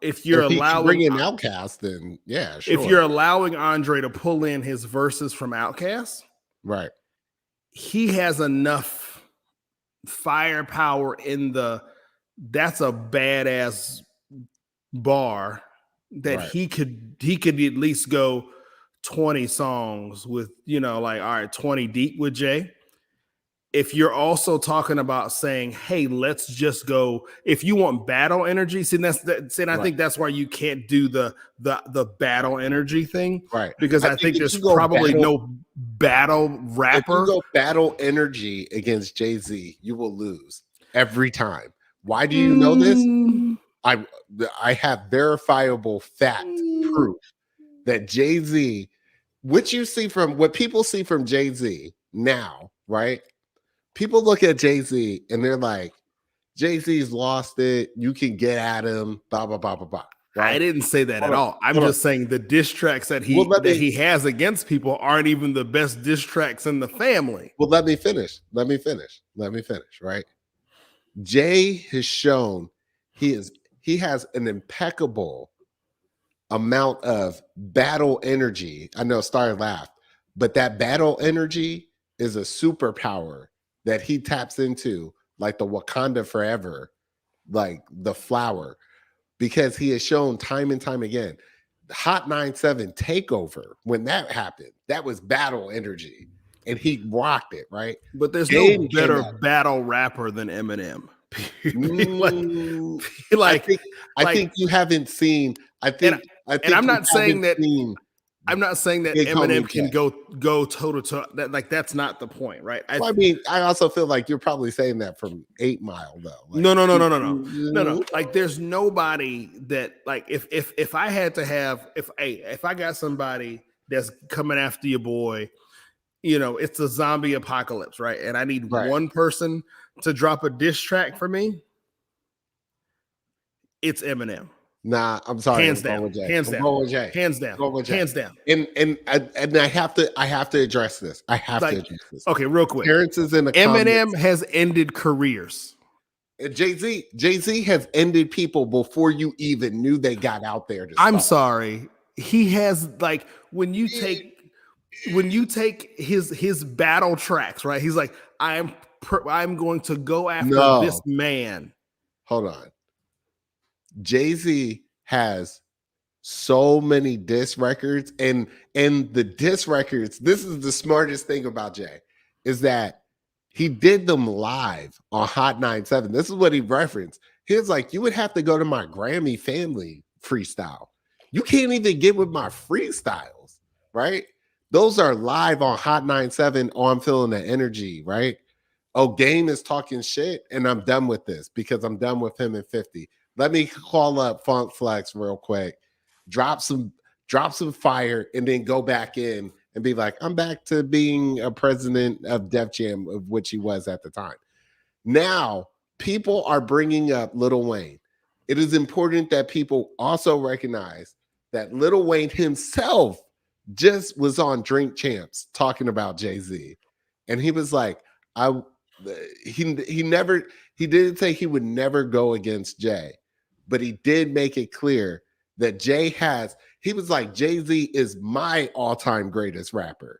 If you're allowing bringing Outkast, then yeah, sure. If you're allowing Andre to pull in his verses from Outkast, right, he has enough firepower in that's a badass bar that he could at least go 20 songs with, all right, 20 deep with Jay. If you're also talking about saying, hey, let's just go, if you want battle energy, I think that's why you can't do the battle energy thing, right? Because I think there's probably no battle rapper. If you go battle energy against Jay-Z, you will lose every time. Why do you know this? I have verifiable fact proof that Jay-Z, what people see from Jay-Z now, right? People look at Jay-Z and they're like, Jay-Z's lost it. You can get at him, blah, blah, blah, blah, blah. Right? I didn't say that at all. I'm just saying the diss tracks that he has against people aren't even the best diss tracks in the family. Well, let me finish, right? Jay has shown he has an impeccable amount of battle energy. I know Star laughed, but that battle energy is a superpower that he taps into, like the Wakanda Forever, like the flower, because he has shown time and time again. Hot 97 takeover, when that happened, that was battle energy, and he rocked it, right? But there's no better battle rapper than Eminem. I think you haven't seen. I'm not saying that Eminem can go toe to toe. That's not the point, right? I also feel like you're probably saying that from 8 Mile though. Like, no. Like, there's nobody that, like, if I had to have, if I got somebody that's coming after your boy, it's a zombie apocalypse, right? And I need one person to drop a diss track for me. It's Eminem. Nah, I'm sorry. Hands down. And I have to address this. Okay, real quick. Appearances in the Eminem comments. has ended careers. Jay-Z has ended people before you even knew they got out there. I'm sorry. He has, like, when you take his battle tracks, right? He's like, I'm going to go after this man. Hold on. Jay-Z has so many diss records, and the diss records, this is the smartest thing about Jay, is that he did them live on Hot 97. This is what he referenced. He was like, you would have to go to my Grammy family freestyle. You can't even get with my freestyles, right? Those are live on Hot 97. Oh, I'm feeling the energy, right? Oh, Game is talking shit, and I'm done with this because I'm done with him in 50. Let me call up Funk Flex real quick, drop some fire, and then go back in and be like, I'm back to being a president of Def Jam, of which he was at the time. Now, people are bringing up Lil Wayne. It is important that people also recognize that Lil Wayne himself just was on Drink Champs talking about Jay-Z. And he was like, he didn't say he would never go against Jay, but he did make it clear that he was like, Jay-Z is my all-time greatest rapper.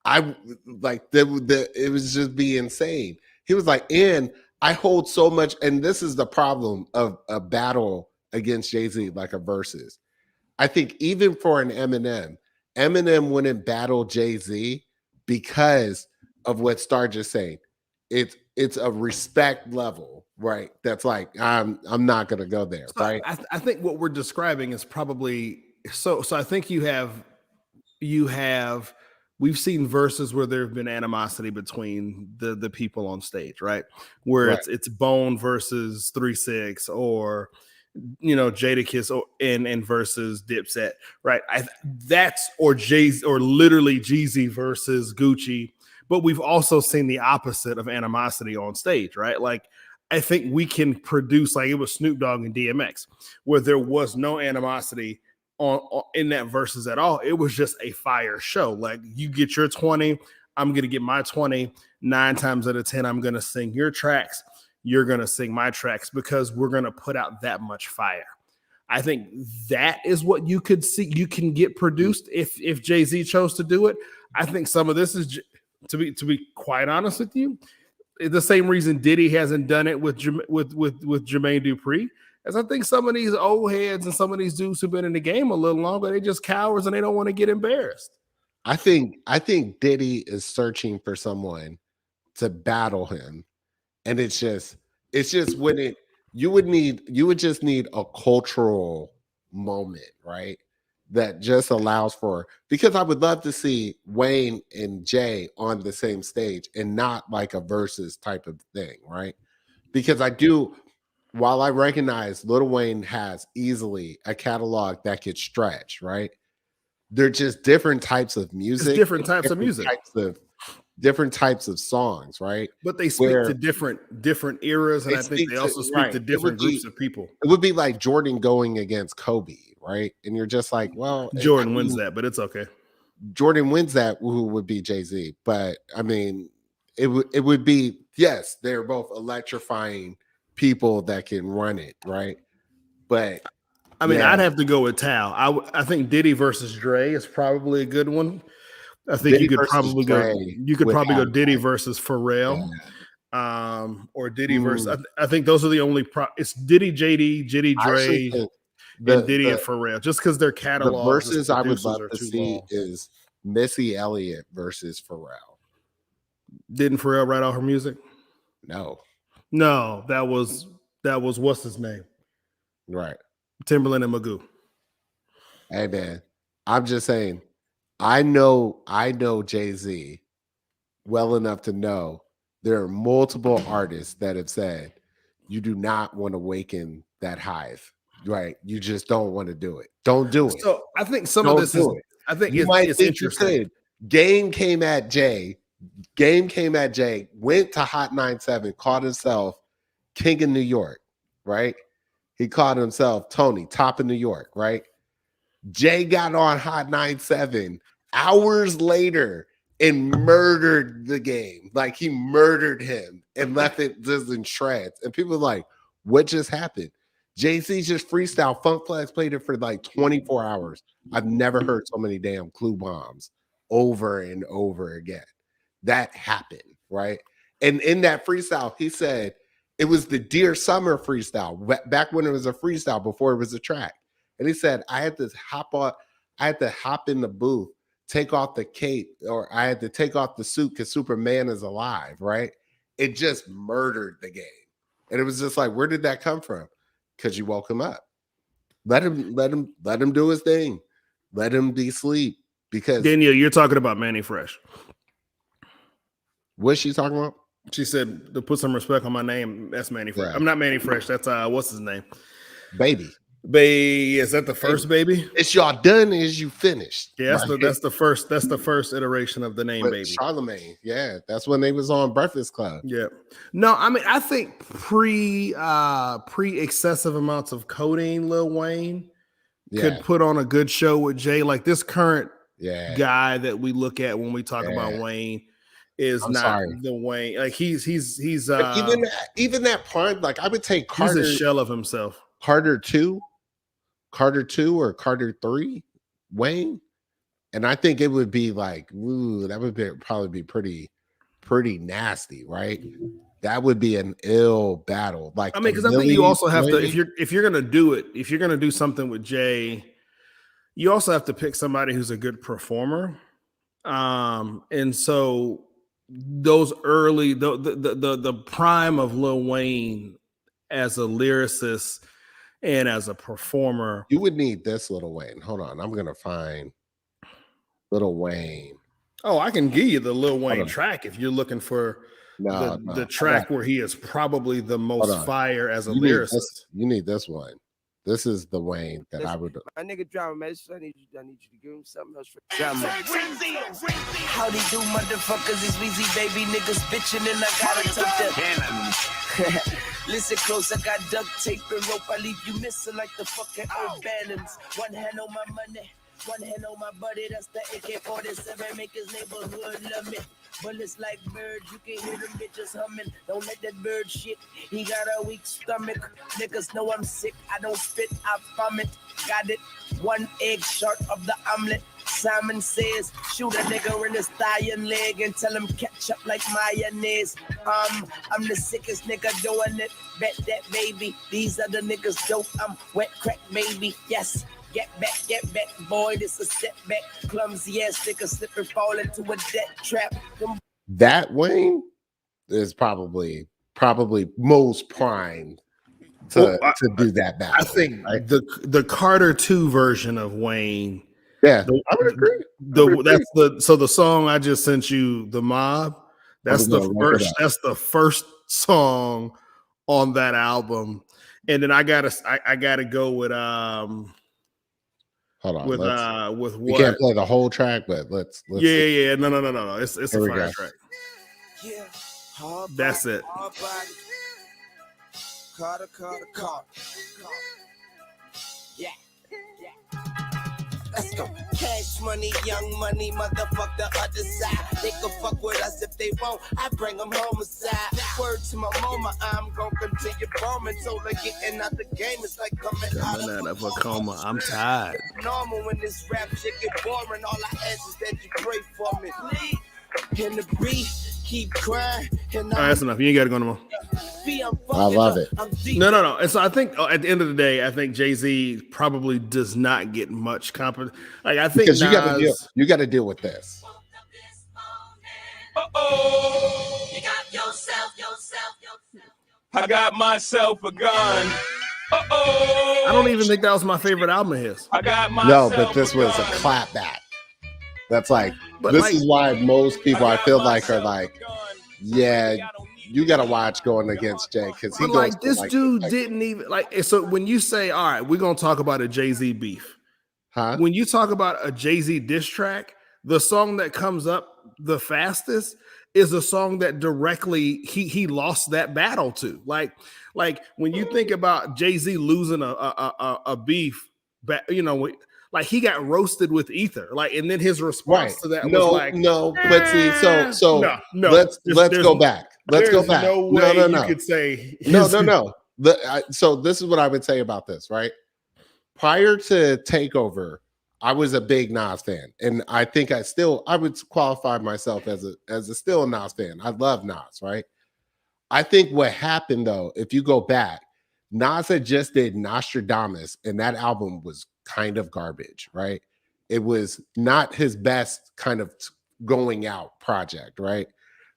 It was just be insane. He was like, and I hold so much, and this is the problem of a battle against Jay-Z, like a versus. I think even for an Eminem wouldn't battle Jay-Z because of what Star just saying. It's a respect level, right? That's like, I'm not gonna go there, right? I think what we're describing is probably so I think we've seen verses where there have been animosity between the people on stage, right? Where it's Bone versus 3 6 or Jadakiss and versus Dipset, right? Or literally Jeezy versus Gucci. But we've also seen the opposite of animosity on stage, right? Like, I think we can produce, like it was Snoop Dogg and DMX, where there was no animosity in that verses at all. It was just a fire show. Like, you get your 20, I'm going to get my 20. 9 times out of 10, I'm going to sing your tracks. You're going to sing my tracks because we're going to put out that much fire. I think that is what you could see. You can get produced if Jay-Z chose to do it. I think some of this is, to be quite honest with you, the same reason Diddy hasn't done it with Jermaine Dupri, as I think some of these old heads and some of these dudes who've been in the game a little longer, they just cowards and they don't want to get embarrassed. I think Diddy is searching for someone to battle him, and it's just when you would just need a cultural moment, right? That just allows for, because I would love to see Wayne and Jay on the same stage and not like a versus type of thing, right? Because I do while I recognize Lil Wayne has easily a catalog that could stretch, right? They're just different types of music. It's different types of music. Different types of songs, right? But they speak to different eras, and I think they also speak to different groups of people. It would be like Jordan going against Kobe, right? And you're just like, well, Jordan wins that, but it's okay. Jordan wins that, who would be Jay-Z. But I mean, it would be, yes, they're both electrifying people that can run it, right? But I mean, I'd have to go with Tal. I think Diddy versus Dre is probably a good one. I think Diddy you could versus probably Dre go. You could probably go without Diddy Dre. versus Pharrell, or Diddy versus. I think those are the only. It's Diddy, JD, Diddy, I actually Dre, think and Diddy and Pharrell. Just because their the catalogs, verses I would love to too see long. is Missy Elliott versus Pharrell. Didn't Pharrell write all her music? No, No, that was what's his name? right. Timberland and Magoo. Hey man, I'm just saying. I know Jay-Z well enough to know there are multiple artists that have said you do not want to waken that hive, right? You just don't want to do it. Don't do it. So I think some Don't of this is. do it. I think You might it's think you interesting. could. Game came at Jay, went to Hot 97, called himself King of New York, right? He called himself Tony, top of New York, right? Jay got on Hot 97 hours later and murdered the game. Like he murdered him and left it just in shreds. And people are like, what just happened? Jay-Z just freestyle. Funk Flex played it for like 24 hours. I've never heard so many damn clue bombs over and over again. That happened, right? And in that freestyle, he said it was the Dear Summer freestyle, back when it was a freestyle before it was a track. And he said, I had to hop in the booth, take off the cape, or I had to take off the suit because Superman is alive, right? It just murdered the game. And it was just like, where did that come from? Because you woke him up. Let him do his thing. Let him be asleep. Because Danielle, you're talking about Manny Fresh. what's she talking about? She said to put some respect on my name. That's Manny Fresh. Yeah. I'm not Manny Fresh. That's what's his name? Baby. Is that the first baby? It's y'all done, is you finished. Yeah, right? that's the first iteration of the name But baby. Charlemagne, yeah, that's when they was on Breakfast Club. Yeah. No, I mean, I think pre excessive amounts of codeine, Lil Wayne could put on a good show with Jay. Like this current guy that we look at when we talk about Wayne is the Wayne. Like he's even that part, like I would take Carter. He's a shell of himself. Carter 2 or Carter 3, Wayne. And I think it would be like, ooh, that would probably be pretty nasty, right? That would be an ill battle. Like, I mean, because I think you also have to, if you're gonna do it, if you're gonna do something with Jay, you also have to pick somebody who's a good performer. And so those early the prime of Lil Wayne as a lyricist and as a performer, you would need this Lil Wayne. Hold on, I'm gonna find Lil Wayne. Oh, I can give you the Lil Wayne track if you're looking for the track where he is probably the most fire as a lyricist. You need this one. This is the Wayne that I would. My nigga drama, man. I need you to give him something else for drama. Howdy do, motherfuckers? It's Weezy, baby. Niggas bitching and I gotta tuck that. Listen close, I got duct tape and rope. I leave you missing like the fucking old Bannons. One hand on my money, one hand on my buddy. That's the AK-47. Make his neighborhood love me. Bullets like birds, you can hear them bitches humming. Don't let that bird shit, he got a weak stomach. Niggas know I'm sick, I don't spit, I vomit. Got it, 1 egg short of the omelet. Simon says, shoot a nigga in his thigh and leg and tell him catch up like mayonnaise. I'm the sickest nigga doing it, bet that baby. These are the niggas dope, I'm wet crack baby, yes. Get back, boy, this a setback. Clumsy ass nigga slip and fall into a debt trap. That Wayne is probably most primed to do that battle. I think the Carter 2 version of Wayne. Yeah, I would agree. The song I just sent you, The Mob. That's the first song on that album. And then I gotta go with Hold on. with We what? can't play the whole track, but let's Yeah. No. It's a Here we fire go. track. Yeah. Hard That's body, it. hard body. Carter. Yeah. Let's go. Cash money, young money, motherfuck the other side. They can fuck with us if they won't. I bring them homicide. Word to my mama, I'm gonna continue bombing. So like getting out the game is like coming out of a coma. I'm tired. Normal when this rap shit get boring. All I ask is that you pray for me. In the beat, keep crying. All right, that's enough. You ain't got to go no more. I love it. No. And so I think at the end of the day, I think Jay-Z probably does not get much competition. Like I think Because Nas, you got to deal with this. Uh-oh. You got yourself. I got myself a gun. Uh-oh. I don't even think that was my favorite album of his. I got No, myself but this was a gun. clapback. That's like, But this like- is why most people I got feel like are myself like, a gun. yeah, you got to watch going against Jay because he But goes like to, this like, dude like- didn't even like. So when you say, "All right, we're gonna talk about a Jay-Z beef," huh? when you talk about a Jay-Z diss track, the song that comes up the fastest is a song that directly he lost that battle to. Like when you think about Jay-Z losing a beef, like he got roasted with Ether. Like, and then his response to that was like, but see, so no, let's there's go back. Let's go there's back. No way no. you could say No. So this is what I would say about this, right? Prior to Takeover, I was a big Nas fan, and I think I would qualify myself as a still a Nas fan. I love Nas, right? I think what happened though, if you go back, Nas had just did Nostradamus, and that album was kind of garbage, right? It was not his best kind of going out project, right?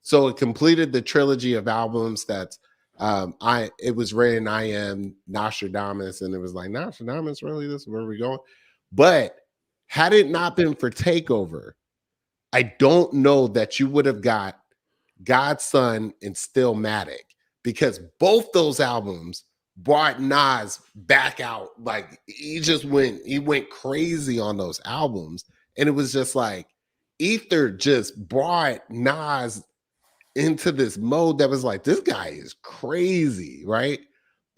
So it completed the trilogy of albums that's it was written I Am Nostradamus, and it was like Nostradamus, really? This is where we going? But had it not been for Takeover, I don't know that you would have got Godson and Stillmatic, because both those albums brought Nas back out. Like he went crazy on those albums, and it was just like Ether just brought Nas into this mode that was like, this guy is crazy, right?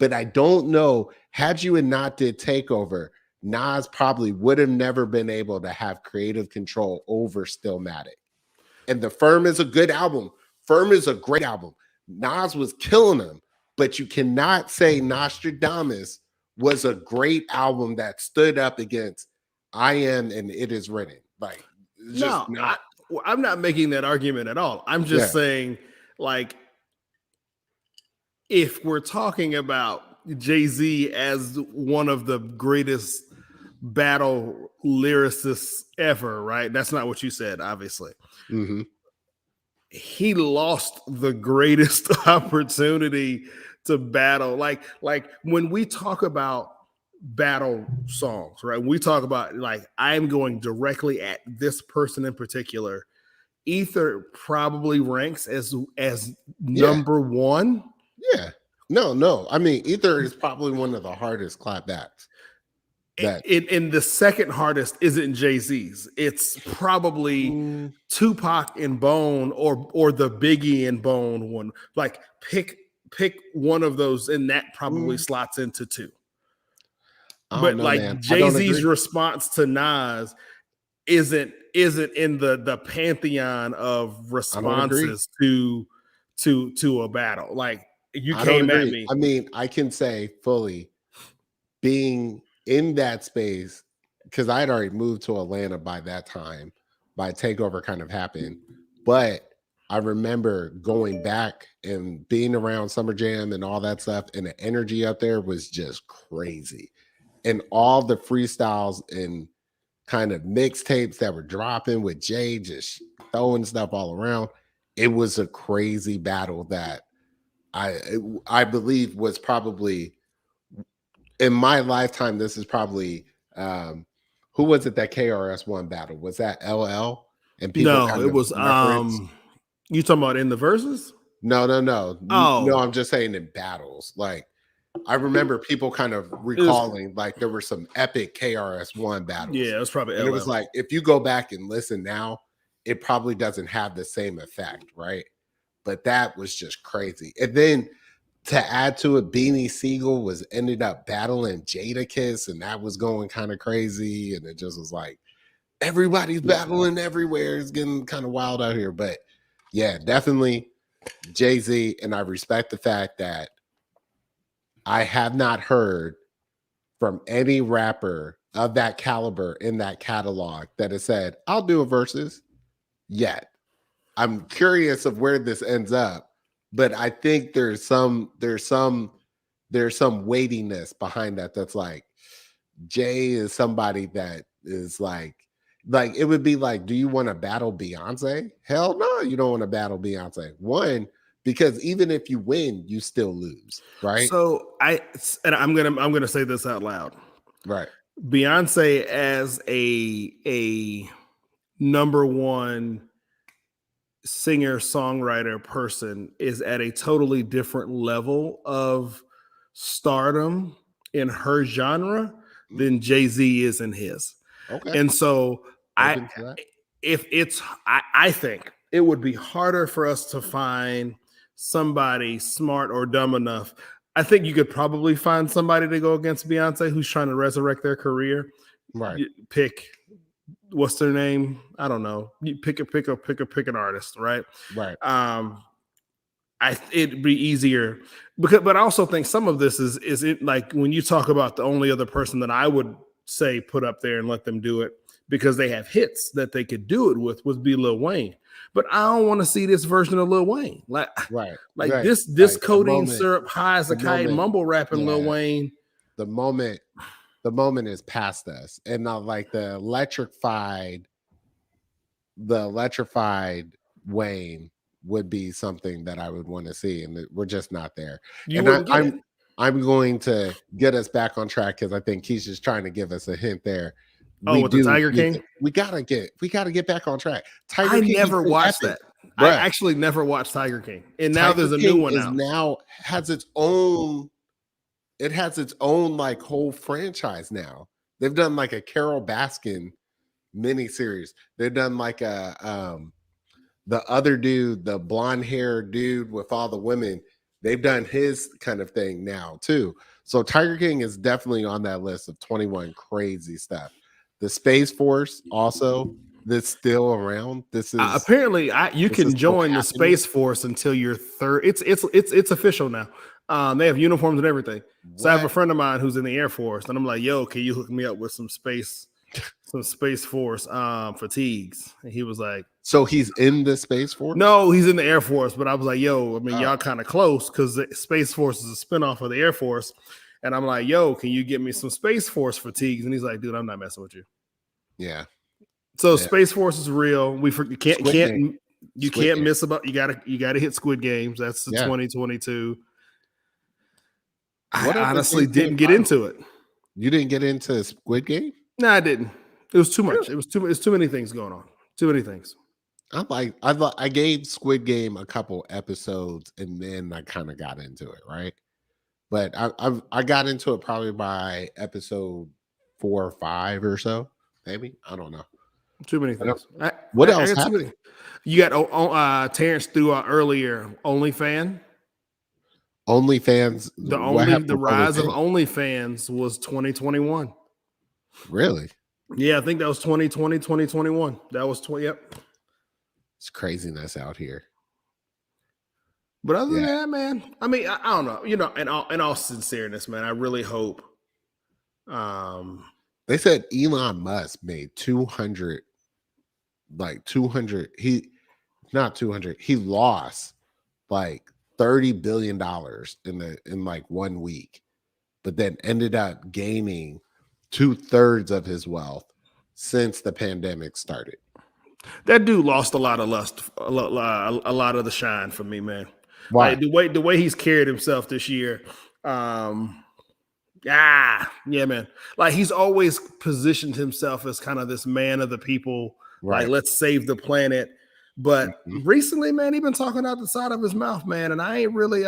But I don't know, had you and not did Takeover, Nas probably would have never been able to have creative control over Stillmatic. And The Firm is a good album. Firm is a great album. Nas was killing him, but you cannot say Nostradamus was a great album that stood up against I Am and It Is Written. Like, it's just not. I'm not making that argument at all. I'm just saying, like, if we're talking about Jay-Z as one of the greatest battle lyricists ever, right? That's not what you said, obviously. Mm-hmm. He lost the greatest opportunity to battle. Like when we talk about battle songs, right? We talk about like, I'm going directly at this person in particular. Ether probably ranks as number one. Yeah. No. I mean, Ether is probably one of the hardest clapbacks. And the second hardest isn't Jay-Z's. It's probably Tupac and Bone or the Biggie and Bone one. Like pick one of those, and that probably slots into two. But know, like man. Jay-Z's response to Nas isn't in the pantheon of responses to a battle. Like you came at me. I mean, I can say fully being in that space, because I had already moved to Atlanta by that time, by Takeover kind of happened. But I remember going back and being around Summer Jam and all that stuff, and the energy up there was just crazy. And all the freestyles and kind of mixtapes that were dropping with Jay just throwing stuff all around. It was a crazy battle that I believe was probably, in my lifetime, this is probably who was it that KRS won battle? Was that LL? And people no, it was you talking about in the verses? No. Oh. No, I'm just saying in battles. Like, I remember people kind of recalling like there were some epic KRS-One battles. Yeah, it was probably and LL. it was like, if you go back and listen now, it probably doesn't have the same effect, right? But that was just crazy. And then to add to it, Beanie Siegel ended up battling Jadakiss, and that was going kind of crazy. And it just was like, everybody's battling everywhere. It's getting kind of wild out here. But yeah, definitely Jay-Z. And I respect the fact that I have not heard from any rapper of that caliber in that catalog that has said, I'll do a versus yet. I'm curious of where this ends up, but I think there's some weightiness behind that. That's like, Jay is somebody that is like it would be like, do you want to battle Beyonce? Hell no, you don't want to battle Beyonce. One, because even if you win, you still lose, right? So I'm gonna say this out loud. Right. Beyonce as a number one singer songwriter person is at a totally different level of stardom in her genre than Jay-Z is in his. Okay. And so I think it would be harder for us to find somebody smart or dumb enough. I think you could probably find somebody to go against Beyonce who's trying to resurrect their career. Right. You pick what's their name? I don't know. You pick an artist, right? Right. It'd be easier but I also think some of this is it like when you talk about the only other person that I would say put up there and let them do it because they have hits that they could do it with would be Lil Wayne. But I don't want to see this version of Lil Wayne. This codeine syrup high as a kite mumble rapping Lil Wayne. The moment is past us. And now like the electrified Wayne would be something that I would want to see, and we're just not there. I'm going to get us back on track because I think he's just trying to give us a hint there. The Tiger King? We gotta get back on track. I never watched that. I actually never watched Tiger King. And now there's a new one out. Now has its own like whole franchise now. They've done like a Carol Baskin miniseries. They've done like a the other dude, the blonde hair dude with all the women, they've done his kind of thing now too. So Tiger King is definitely on that list of 21 crazy stuff. The Space Force also that's still around. This is apparently you can join the Space Force until you're third. It's official now. They have uniforms and everything. What? So I have a friend of mine who's in the Air Force, and I'm like, yo, can you hook me up with some Space Force fatigues? And he was like, so he's in the Space Force? No, he's in the Air Force. But I was like, yo, I mean, y'all kind of close because the Space Force is a spinoff of the Air Force. And I'm like, yo, can you get me some Space Force fatigues? And he's like, dude, I'm not messing with you. Yeah. So Space Force is real. You can't miss about. You gotta hit Squid Games. That's the 2022. I honestly didn't get into it. You didn't get into Squid Game? No, I didn't. It was too much. It was too many things going on. Too many things. I gave Squid Game a couple episodes and then I kind of got into it, right? But I got into it probably by episode 4 or 5 or so, maybe. I don't know. Too many things. What else happened? You got Terrence threw out earlier OnlyFans. OnlyFans. The rise of OnlyFans was 2021. Really? Yeah, I think that was 2020, 2021. That was 20. Yep. It's craziness out here. But other than that, man, I mean, I don't know. You know, in all sincereness, man, I really hope. They said Elon Musk made 200. He lost like $30 billion in like 1 week, but then ended up gaining 2/3 of his wealth since the pandemic started. That dude lost a lot of lust, a lot of the shine for me, man. Why? Like the way he's carried himself this year. Yeah, man. Like he's always positioned himself as kind of this man of the people. Right. Like, let's save the planet. But Mhm. recently, man, he been talking out the side of his mouth, man, and I ain't really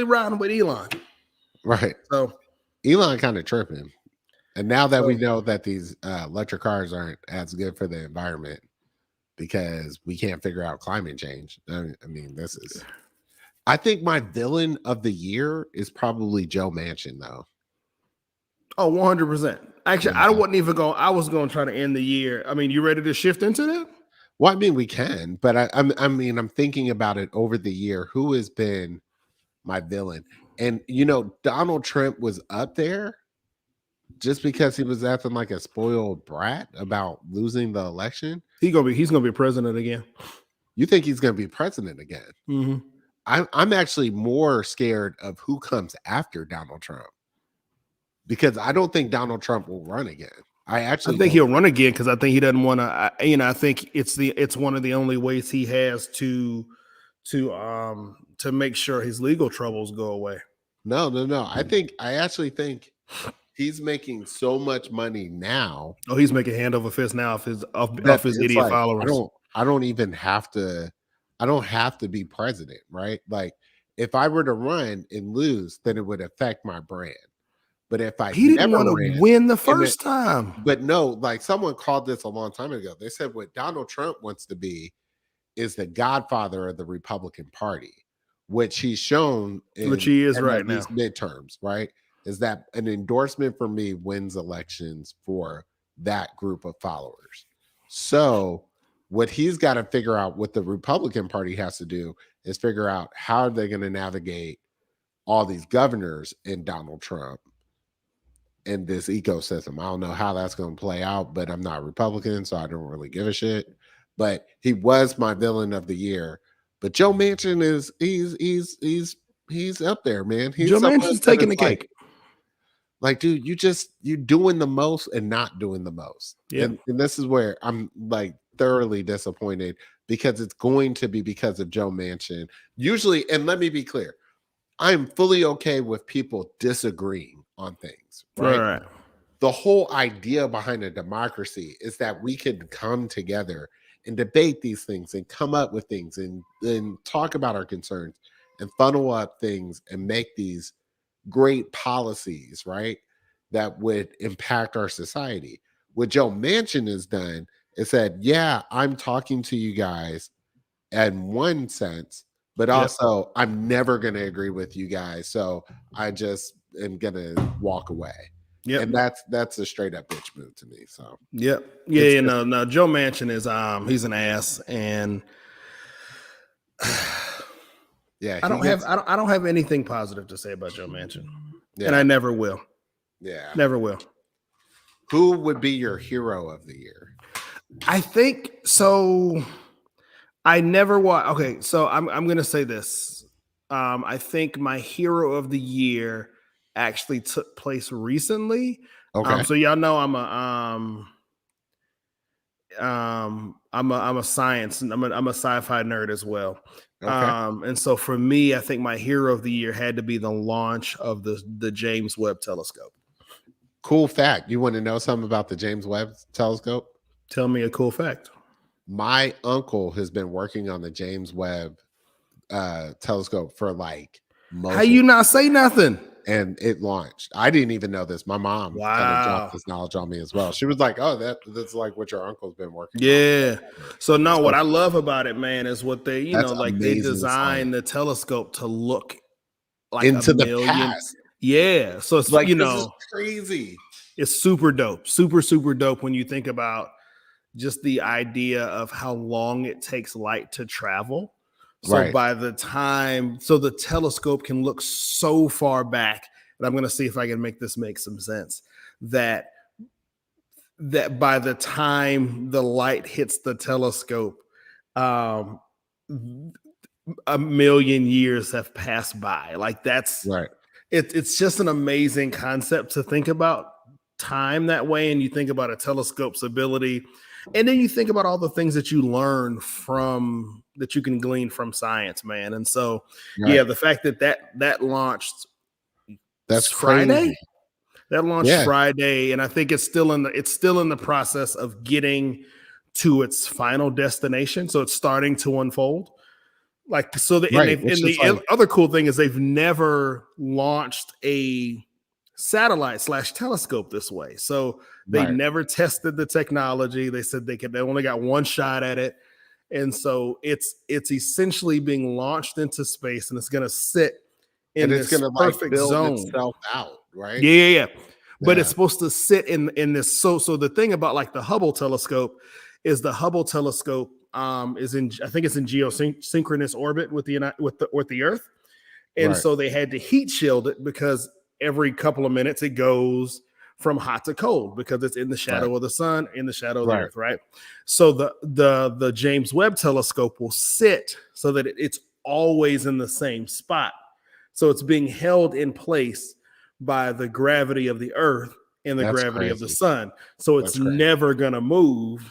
riding with Elon. Right. So Elon kind of tripping. And now that we So- know that these electric cars aren't as good for the environment because we can't figure out climate change. I mean, this is. I think my villain of the year is probably Joe Manchin, though. Oh, 100%. Actually, Yeah. I wasn't even going. I was going to try to end the year. I mean, you ready to shift into that? Well, I mean, we can, but I'm thinking about it over the year. Who has been my villain? And Donald Trump was up there just because he was acting like a spoiled brat about losing the election. He's gonna be president again. You think he's going to be president again? Mm-hmm. I'm actually more scared of who comes after Donald Trump because I don't think Donald Trump will run again. I think he'll run again because I think he doesn't want to. I think it's one of the only ways he has to make sure his legal troubles go away. No. I actually think he's making so much money now. Oh, he's making hand over fist now off his idiot followers. I don't even have to. I don't have to be president, right? Like if I were to run and lose, then it would affect my brand. But if he didn't want to win the first time. But no, like someone called this a long time ago. They said what Donald Trump wants to be is the godfather of the Republican Party, which he's shown which he is right now. These midterms, right? Is that an endorsement for me wins elections for that group of followers. So what he's got to figure out, what the Republican Party has to do, is figure out how are they going to navigate all these governors in Donald Trump in this ecosystem. I don't know how that's going to play out, but I'm not Republican, so I don't really give a shit. But he was my villain of the year. But Joe Manchin is he's up there, man. Joe Manchin's taking the cake. Like, dude, you're doing the most and not doing the most. Yeah. And this is where I'm like thoroughly disappointed because it's going to be because of Joe Manchin. Usually, and let me be clear, I'm fully okay with people disagreeing on things, right? The whole idea behind a democracy is that we can come together and debate these things and come up with things and talk about our concerns and funnel up things and make these great policies, right? That would impact our society. What Joe Manchin has done is said, yeah, I'm talking to you guys in one sense, but also I'm never going to agree with you guys. So I just am going to walk away. Yeah. And that's a straight up bitch move to me. So no. Joe Manchin is he's an ass, and yeah, I don't have anything positive to say about Joe Manchin. Yeah. And I never will. Yeah. Never will. Who would be your hero of the year? I think so. I never watch. Okay, so I'm gonna say this. I think my hero of the year actually took place recently. Okay. So y'all know I'm a science and I'm a sci-fi nerd as well. Okay. And so for me, I think my hero of the year had to be the launch of the James Webb Telescope. Cool fact. You want to know something about the James Webb Telescope? Tell me a cool fact. My uncle has been working on the James Webb telescope for like how you not say nothing? And it launched. I didn't even know this. My mom kind of dropped this knowledge on me as well. She was like, "Oh, that's like what your uncle's been working on." So no, what I love about it, man, is what they, they designed the telescope to look like into the past. Yeah. So it's like, this is crazy. It's super dope. Super dope when you think about just the idea of how long it takes light to travel. So by the time, so the telescope can look so far back, and I'm going to see if I can make this make some sense, that by the time the light hits the telescope, a million years have passed by. Like that's right. It's just an amazing concept to think about time that way. And you think about a telescope's ability, and then you think about all the things that you learn from that you can glean from science, man. And so, the fact that launched, that's Friday. Crazy. That launched Friday, and I think it's still in the process of getting to its final destination. So it's starting to unfold. Like, so the, Right, and which is the like- other cool thing is they've never launched a satellite / telescope this way. So they Right. never tested the technology. They said they only got one shot at it. And so it's essentially being launched into space, and it's going to sit in and this it's gonna like perfect build zone. itself out, right? Yeah. But Yeah. it's supposed to sit in this. So the thing about like the Hubble telescope is the Hubble telescope is in, I think it's in geosynchronous orbit with the Earth. And Right. so they had to heat shield it because every couple of minutes it goes from hot to cold because it's in the shadow Right. of the sun, in the shadow of the Right. Earth, right? So the James Webb telescope will sit so that it's always in the same spot. So it's being held in place by the gravity of the Earth and the That's gravity of the crazy. sun. So it's That's crazy. never gonna move.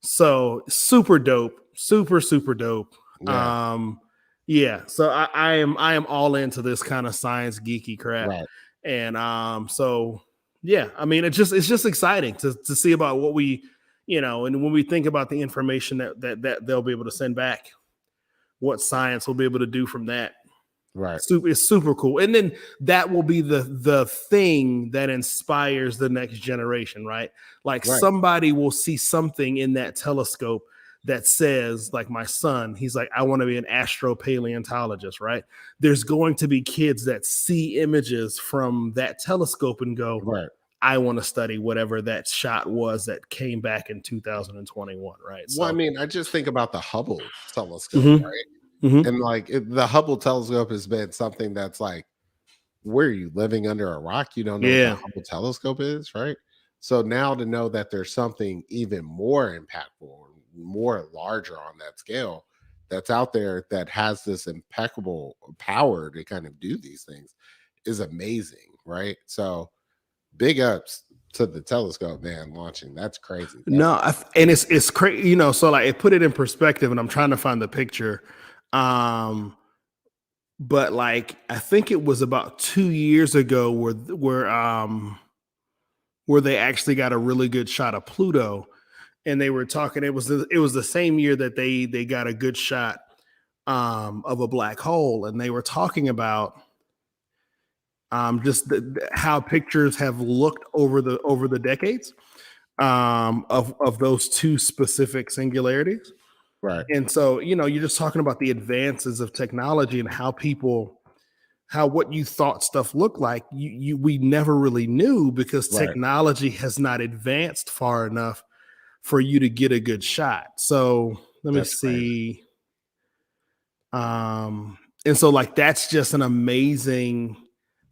So super dope, super dope. Yeah. Yeah. So I am all into this kind of science geeky crap. Right. And so yeah, I mean it's just exciting to see about what we, and when we think about the information that they'll be able to send back, what science will be able to do from that. Right. It's super cool. And then that will be the thing that inspires the next generation, right? Like Right. somebody will see something in that telescope that says, like my son, he's like, I want to be an astropaleontologist, right? There's going to be kids that see images from that telescope and go, Right. I want to study whatever that shot was that came back in 2021, right? Well, I mean, I just think about the Hubble telescope, Mhm. right? Mhm. And like the Hubble telescope has been something that's like, where are you living under a rock? You don't know Yeah. what the Hubble telescope is, right? So now to know that there's something even more impactful, or more larger on that scale that's out there that has this impeccable power to kind of do these things is amazing, right? So big ups to the telescope, man, launching. That's crazy. No, and it's crazy, so like it put it in perspective, and I'm trying to find the picture. But like I think it was about 2 years ago where they actually got a really good shot of Pluto, and they were talking. It was the same year that they got a good shot of a black hole, and they were talking about just how pictures have looked over the decades of those two specific singularities. Right. And so, you're just talking about the advances of technology and how what you thought stuff looked like, we never really knew because Right. technology has not advanced far enough for you to get a good shot. So let me That's see. And so like that's just an amazing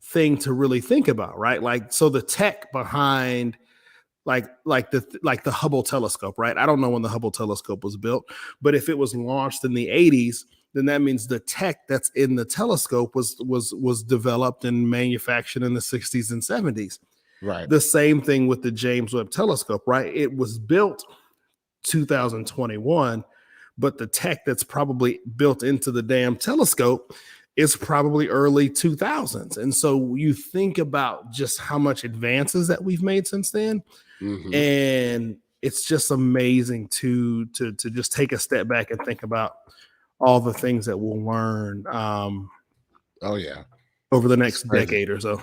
thing to really think about, right? Like, so the tech behind like the Hubble telescope, right? I don't know when the Hubble telescope was built, but if it was launched in the 80s, then that means the tech that's in the telescope was developed and manufactured in the 60s and 70s. Right. The same thing with the James Webb telescope, right? It was built 2021, but the tech that's probably built into the damn telescope is probably early 2000s. And so you think about just how much advances that we've made since then. Mhm. And it's just amazing to just take a step back and think about all the things that we'll learn Oh yeah. over the next It's crazy. decade or so.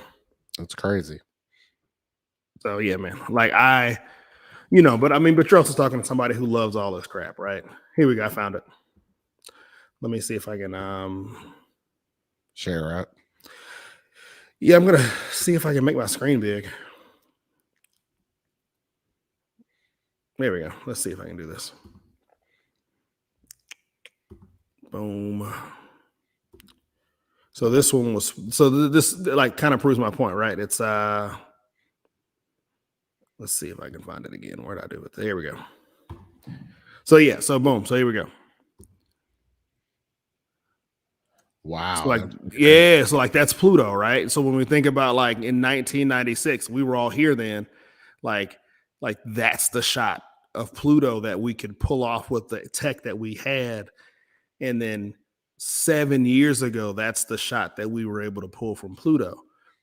That's crazy. So yeah, man. Like but you're also talking to somebody who loves all this crap, right? Here we go. I found it. Let me see if I can Share up. yeah, I'm gonna see if I can make my screen big. There we go. Let's see if I can do this. Boom. So this one was this like kind of proves my point, right? It's let's see if I can find it again. Where did I do it? There we go. So yeah, so boom. So here we go. Wow. So like that's- yeah, so like that's Pluto, right? So when we think about like in 1996, we were all here then, like that's the shot of Pluto that we could pull off with the tech that we had. And then 7 years ago, that's the shot that we were able to pull from Pluto.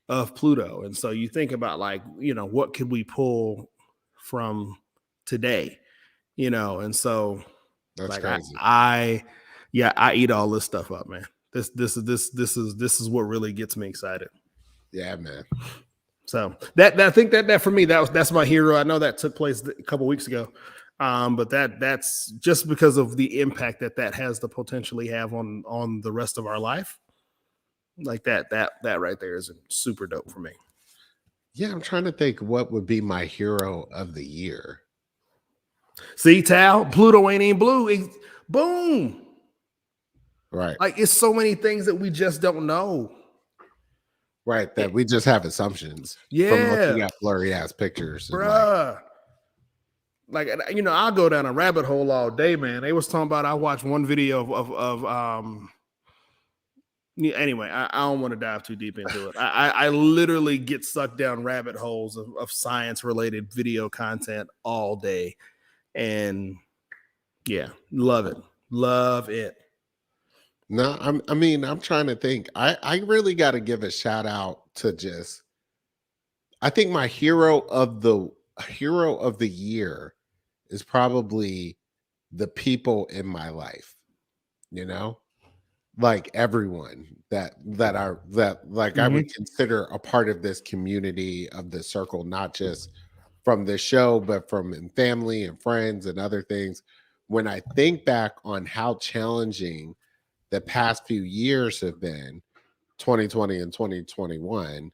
And so you think about like, what could we pull from today, you know. And so That's like crazy. I eat all this stuff up, man. This is what really gets me excited. Yeah, man. So that I think that for me that's my hero. I know that took place a couple weeks ago, but that's just because of the impact that has to potentially have on the rest of our life. Like that right there is super dope for me. Yeah, I'm trying to think what would be my hero of the year. See, Tal, Pluto ain't even blue. Boom. Right. Like it's so many things that we just don't know. Right. That we just have assumptions from looking at blurry ass pictures. Bruh. Like, you know, I'll go down a rabbit hole all day, man. They was talking about, I watched one video of anyway, I don't want to dive too deep into it. I literally get sucked down rabbit holes of science related video content all day. And yeah, love it. Love it. No, I'm trying to think. I really got to give a shout out to I think my hero of the year is probably the people in my life, you know, like everyone that I would consider a part of this community, of this circle, not just from the show, but from family and friends and other things. When I think back on how challenging the past few years have been, 2020 and 2021,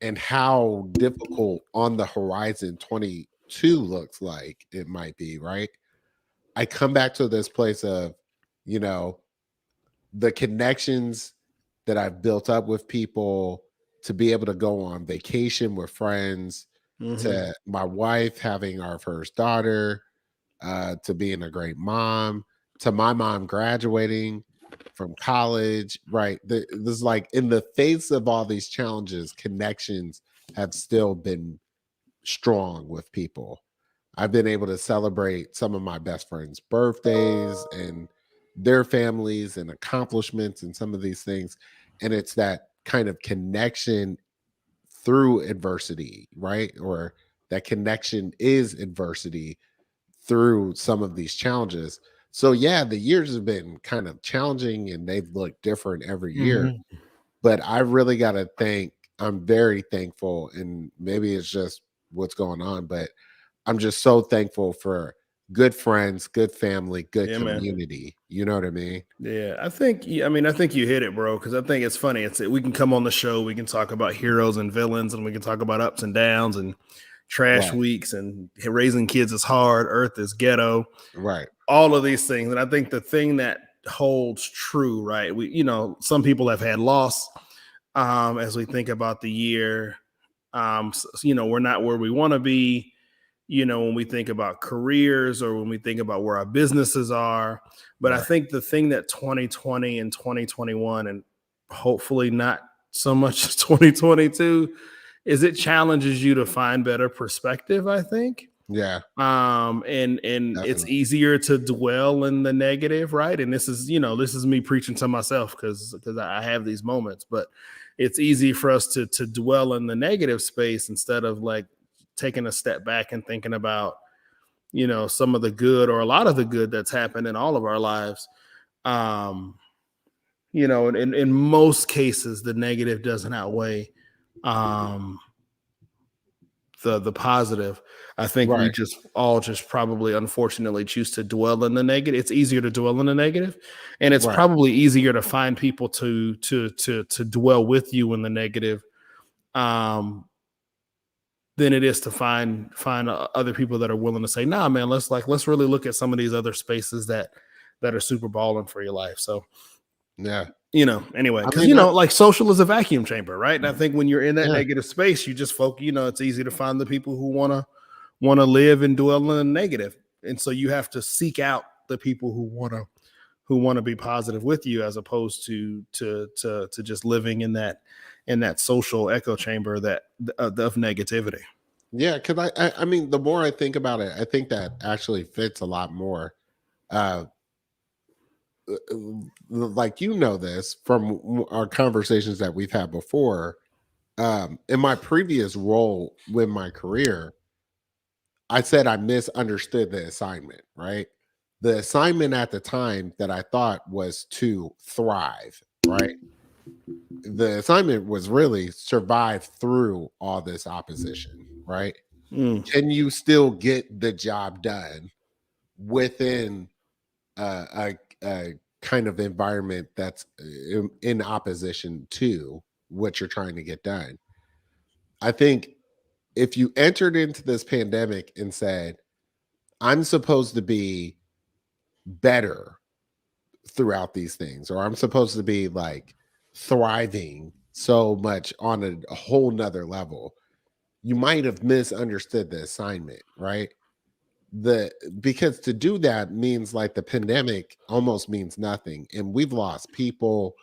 and how difficult on the horizon 22 looks like it might be, right? I come back to this place of, you know, the connections that I've built up with people, to be able to go on vacation with friends, to my wife having our first daughter, to being a great mom, to my mom graduating from college, right? This like, in the face of all these challenges, connections have still been strong with people. I've been able to celebrate some of my best friends' birthdays and their families and accomplishments and some of these things. And it's that kind of connection through adversity, right? Or that connection is adversity through some of these challenges. So yeah, the years have been kind of challenging and they've looked different every year. But I really got to I'm very thankful, and maybe it's just what's going on, but I'm just so thankful for good friends, good family, good community. Man. You know what I mean? Yeah, I think you hit it, bro. Because I think it's funny. We can come on the show, we can talk about heroes and villains, and we can talk about ups and downs and trash weeks, and raising kids is hard, earth is ghetto, right? All of these things. And I think the thing that holds true, right? Some people have had loss as we think about the year. We're not where we want to be, when we think about careers or when we think about where our businesses are. But I think the thing that 2020 and 2021, and hopefully not so much 2022, is it challenges you to find better perspective, I think. Yeah. And definitely. It's easier to dwell in the negative, right? And this is me preaching to myself because I have these moments, but it's easy for us to dwell in the negative space instead of like taking a step back and thinking about, some of the good or a lot of the good that's happened in all of our lives. In most cases, the negative doesn't outweigh the positive. I think we just probably unfortunately choose to dwell in the negative. It's easier to dwell in the negative, and it's probably easier to find people to dwell with you in the negative than it is to find other people that are willing to say, nah, man, let's really look at some of these other spaces that are super balling for your life. So yeah. Anyway, because like social is a vacuum chamber, right? And I think when you're in that negative space, you just focus. It's easy to find the people who want to live and dwell in the negative, and so you have to seek out the people who want to be positive with you, as opposed to just living in that social echo chamber of negativity. Yeah, because I mean, the more I think about it, I think that actually fits a lot more. Like this from our conversations that we've had before, in my previous role with my career, I said I misunderstood the assignment, right? The assignment at the time that I thought was to thrive, right? The assignment was really survive through all this opposition, right? Can you still get the job done within a kind of environment that's in opposition to what you're trying to get done? I think if you entered into this pandemic and said, I'm supposed to be better throughout these things, or I'm supposed to be like thriving so much on a whole nother level, you might have misunderstood the assignment, right? Because to do that means like the pandemic almost means nothing, and we've lost people,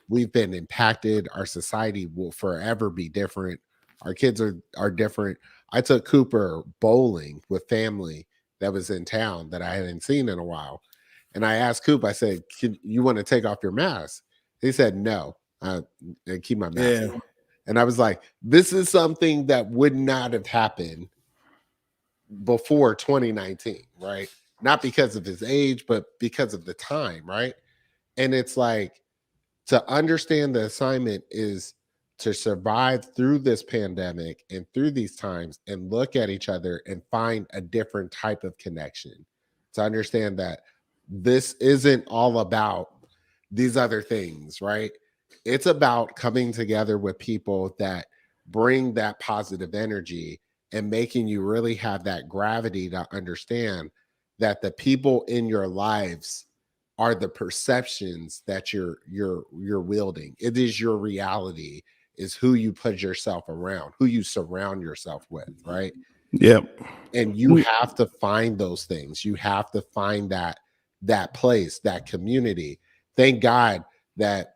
we've been impacted, our society will forever be different, our kids are different. I took Cooper bowling with family that was in town that I hadn't seen in a while, and I asked Coop, I said, you want to take off your mask? He said no, I keep my mask on. And I was like, this is something that would not have happened before 2019, right? Not because of his age, but because of the time, right? And it's like, to understand the assignment is to survive through this pandemic and through these times and look at each other and find a different type of connection. To understand that this isn't all about these other things, right? It's about coming together with people that bring that positive energy and making you really have that gravity to understand that the people in your lives are the perceptions that you're wielding. It is your reality, is who you put yourself around, who you surround yourself with, right? Yep. And you have to find those things. You have to find that place, that community. Thank God that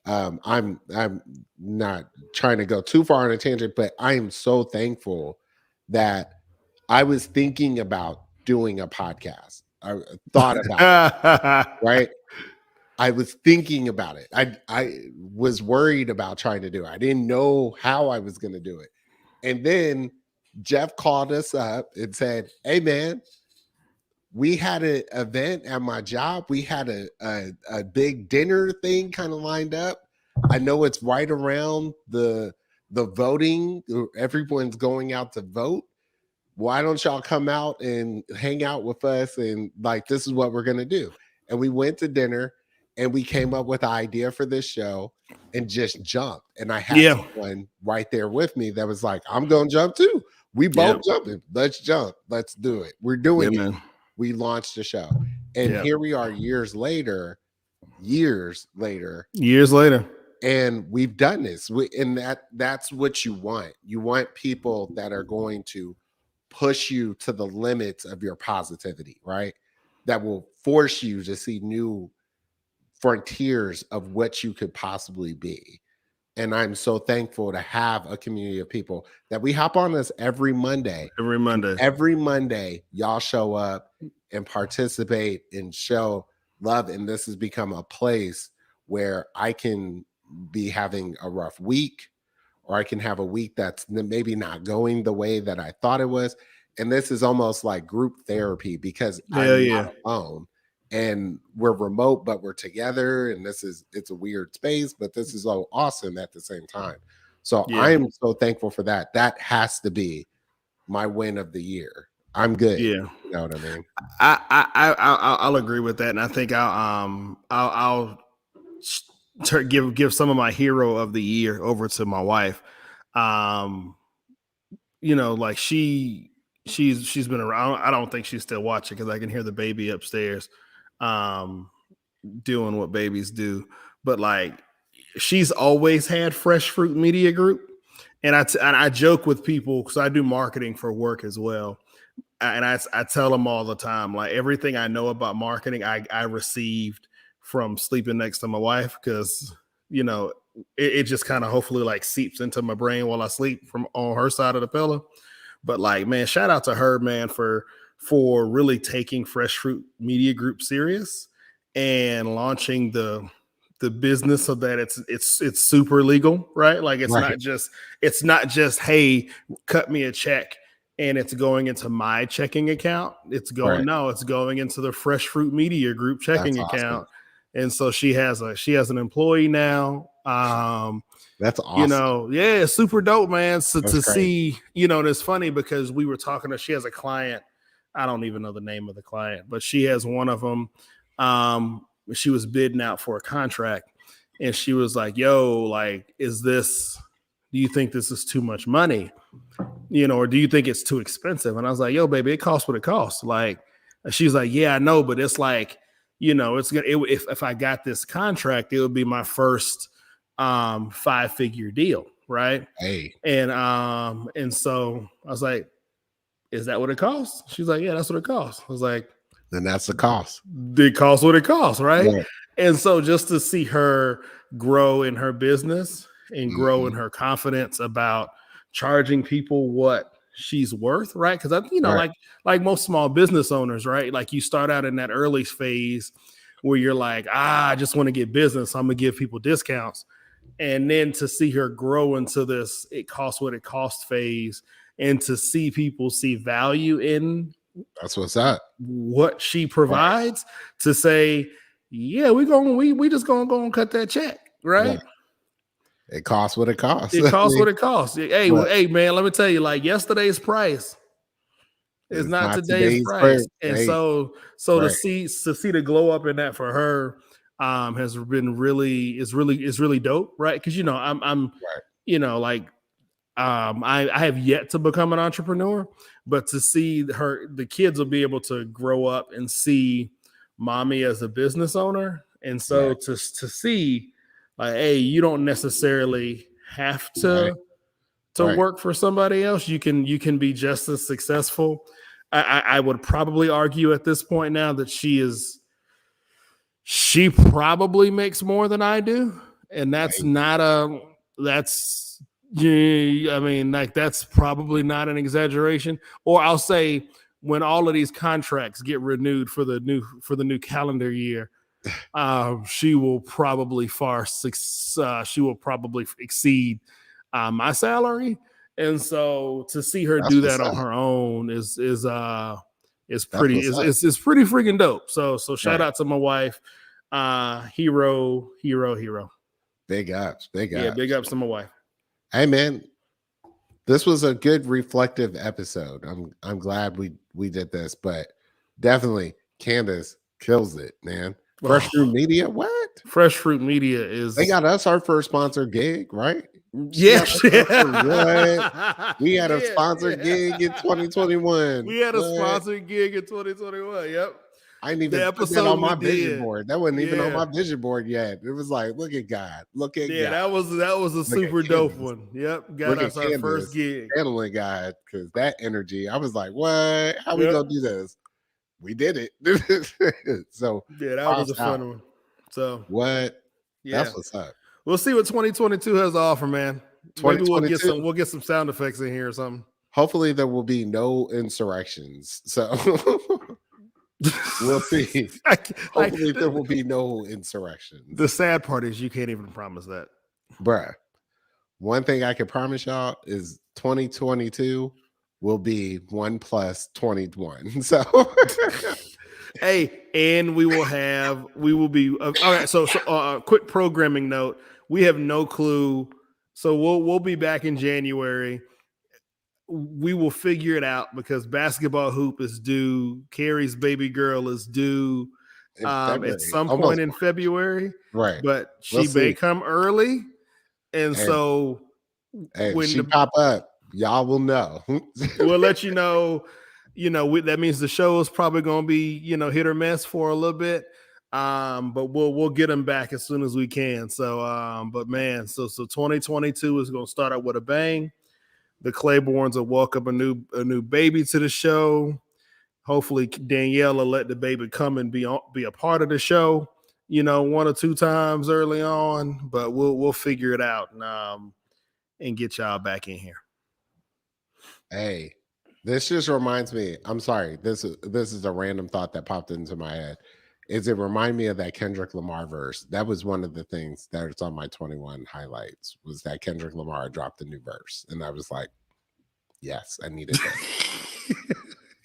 I'm not trying to go too far on a tangent, but I am so thankful that I was thinking about doing a podcast. I thought about it, right? I was thinking about it. I was worried about trying to do it. I didn't know how I was going to do it. And then Jeff called us up and said, hey, man, we had an event at my job. We had a big dinner thing kind of lined up. I know it's right around the voting. Everyone's going out to vote. Why don't y'all come out and hang out with us? And like, this is what we're going to do. And we went to dinner and we came up with the idea for this show and just jumped. And I had someone right there with me that was like, I'm going to jump too. We both jumping. Let's jump. Let's do it. We're doing it. Man. We launched the show. And here we are years later. And we've done this. And that's what you want. You want people that are going to push you to the limits of your positivity, right? That will force you to see new frontiers of what you could possibly be. And I'm so thankful to have a community of people that we hop on this every Monday. Every Monday, y'all show up and participate and show love. And this has become a place where I can be having a rough week, or I can have a week that's maybe not going the way that I thought it was. And this is almost like group therapy because I'm not alone. And we're remote, but we're together. And it's a weird space, but this is so awesome at the same time. So I am so thankful for that. That has to be my win of the year. I'm good. Yeah. You know what I mean? I'll agree with that. And I think I'll give some of my hero of the year over to my wife. You know, like she's been around. I don't think she's still watching because I can hear the baby upstairs doing what babies do. But like, she's always had Fresh Fruit Media Group. And I joke with people because I do marketing for work as well. And I tell them all the time, like, everything I know about marketing, I received from sleeping next to my wife, because, you know, it just kind of hopefully like seeps into my brain while I sleep from on her side of the pillow. But like, man, shout out to her, man, for really taking Fresh Fruit Media Group serious and launching the business so that it's super legal, right? Like it's not just, hey, cut me a check and it's going into my checking account. It's going it's going into the Fresh Fruit Media Group checking account. And so she has an employee now. That's awesome. You know, yeah, super dope, man. So to see, you know, and it's funny because we were talking to, she has a client. I don't even know the name of the client, but she has one of them. She was bidding out for a contract, and she was like, yo, like, do you think this is too much money? You know, or do you think it's too expensive? And I was like, yo, baby, it costs what it costs. Like, she's like, yeah, I know, but it's like, you know, if I got this contract, it would be my first 5-figure deal, right? Hey. And so I was like, is that what it costs? She's like, yeah, that's what it costs. I was like, then that's the cost. It costs what it costs, right? Yeah. And so just to see her grow in her business and grow in her confidence about charging people what she's worth, right? Because you know, like most small business owners, right? Like you start out in that early phase where you're like, I just want to get business, so I'm gonna give people discounts. And then to see her grow into this it costs what it costs phase, and to see people see value in that's what's up. What she provides, to say, yeah, we just gonna go and cut that check, right? Yeah. It costs what it costs. It costs what it costs. Hey, hey, man, let me tell you, like yesterday's price is not today's price. And so to see the glow up in that for her has been really dope, right? Because you know, I'm you know, like I have yet to become an entrepreneur, but to see the kids will be able to grow up and see mommy as a business owner. And so to see like, hey, you don't necessarily have to work for somebody else. You can be just as successful. I would probably argue at this point now that she probably makes more than I do. And that's yeah, I mean, like that's probably not an exaggeration. Or I'll say when all of these contracts get renewed for the new calendar year, she will probably exceed my salary. And so to see her do that on her own is pretty freaking dope. So shout out to my wife, hero. Big ups. Yeah, big ups to my wife. Hey man, this was a good reflective episode. I'm glad we did this, but definitely Candace kills it, man. Fresh Fruit Media, what? Fresh Fruit Media they got us our first sponsored gig, right? Yeah. We had a sponsored gig in 2021. We had a sponsored gig in 2021. Yep. I didn't even put that on my vision board. That wasn't even on my vision board yet. It was like, look at God. Look at God. That was a super dope one. Yep. Got us our first gig. Handling God, because that energy, I was like, what? How we gonna do this? We did it. So that was a fun one. So what? Yeah, that's what's up. We'll see what 2022 has to offer, man. Maybe we'll get some sound effects in here or something. Hopefully there will be no insurrections. So we'll see. Hopefully there will be no insurrections. The sad part is you can't even promise that. Bruh. One thing I can promise y'all is 2022 will be 1 + 21. So hey, and we will be all right. So quick programming note. We have no clue. So we'll be back in January. We will figure it out because basketball hoop is due. Carrie's baby girl is due at some point in February. Right. But she may come early. And so when she pop up, y'all will know. We'll let you know. You know, that means the show is probably going to be, you know, hit or miss for a little bit. But we'll get them back as soon as we can. So, but man, so 2022 is going to start out with a bang. The Claibornes will welcome a new baby to the show. Hopefully Danielle will let the baby come and be a part of the show, you know, 1 or 2 times early on, but we'll figure it out and get y'all back in here. Hey, this just reminds me, I'm sorry, this is a random thought that popped into my head. It remind me of that Kendrick Lamar verse. That was one of the things that's on my 21 highlights, was that Kendrick Lamar dropped a new verse. And I was like, Yes, I needed that.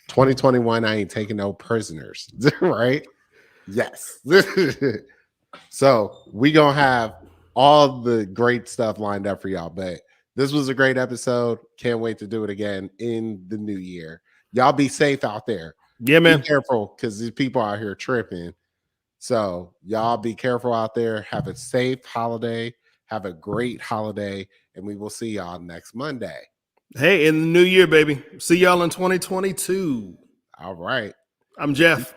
2021, I ain't taking no prisoners, right? Yes. So we gonna have all the great stuff lined up for y'all. But this was a great episode. Can't wait to do it again in the new year. Y'all be safe out there. Yeah, man. Be careful because these people out here tripping. So y'all be careful out there. Have a safe holiday. Have a great holiday. And we will see y'all next Monday. Hey, in the new year, baby. See y'all in 2022. All right. I'm Jeff.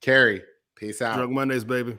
Carrie, peace out. Drug Mondays, baby.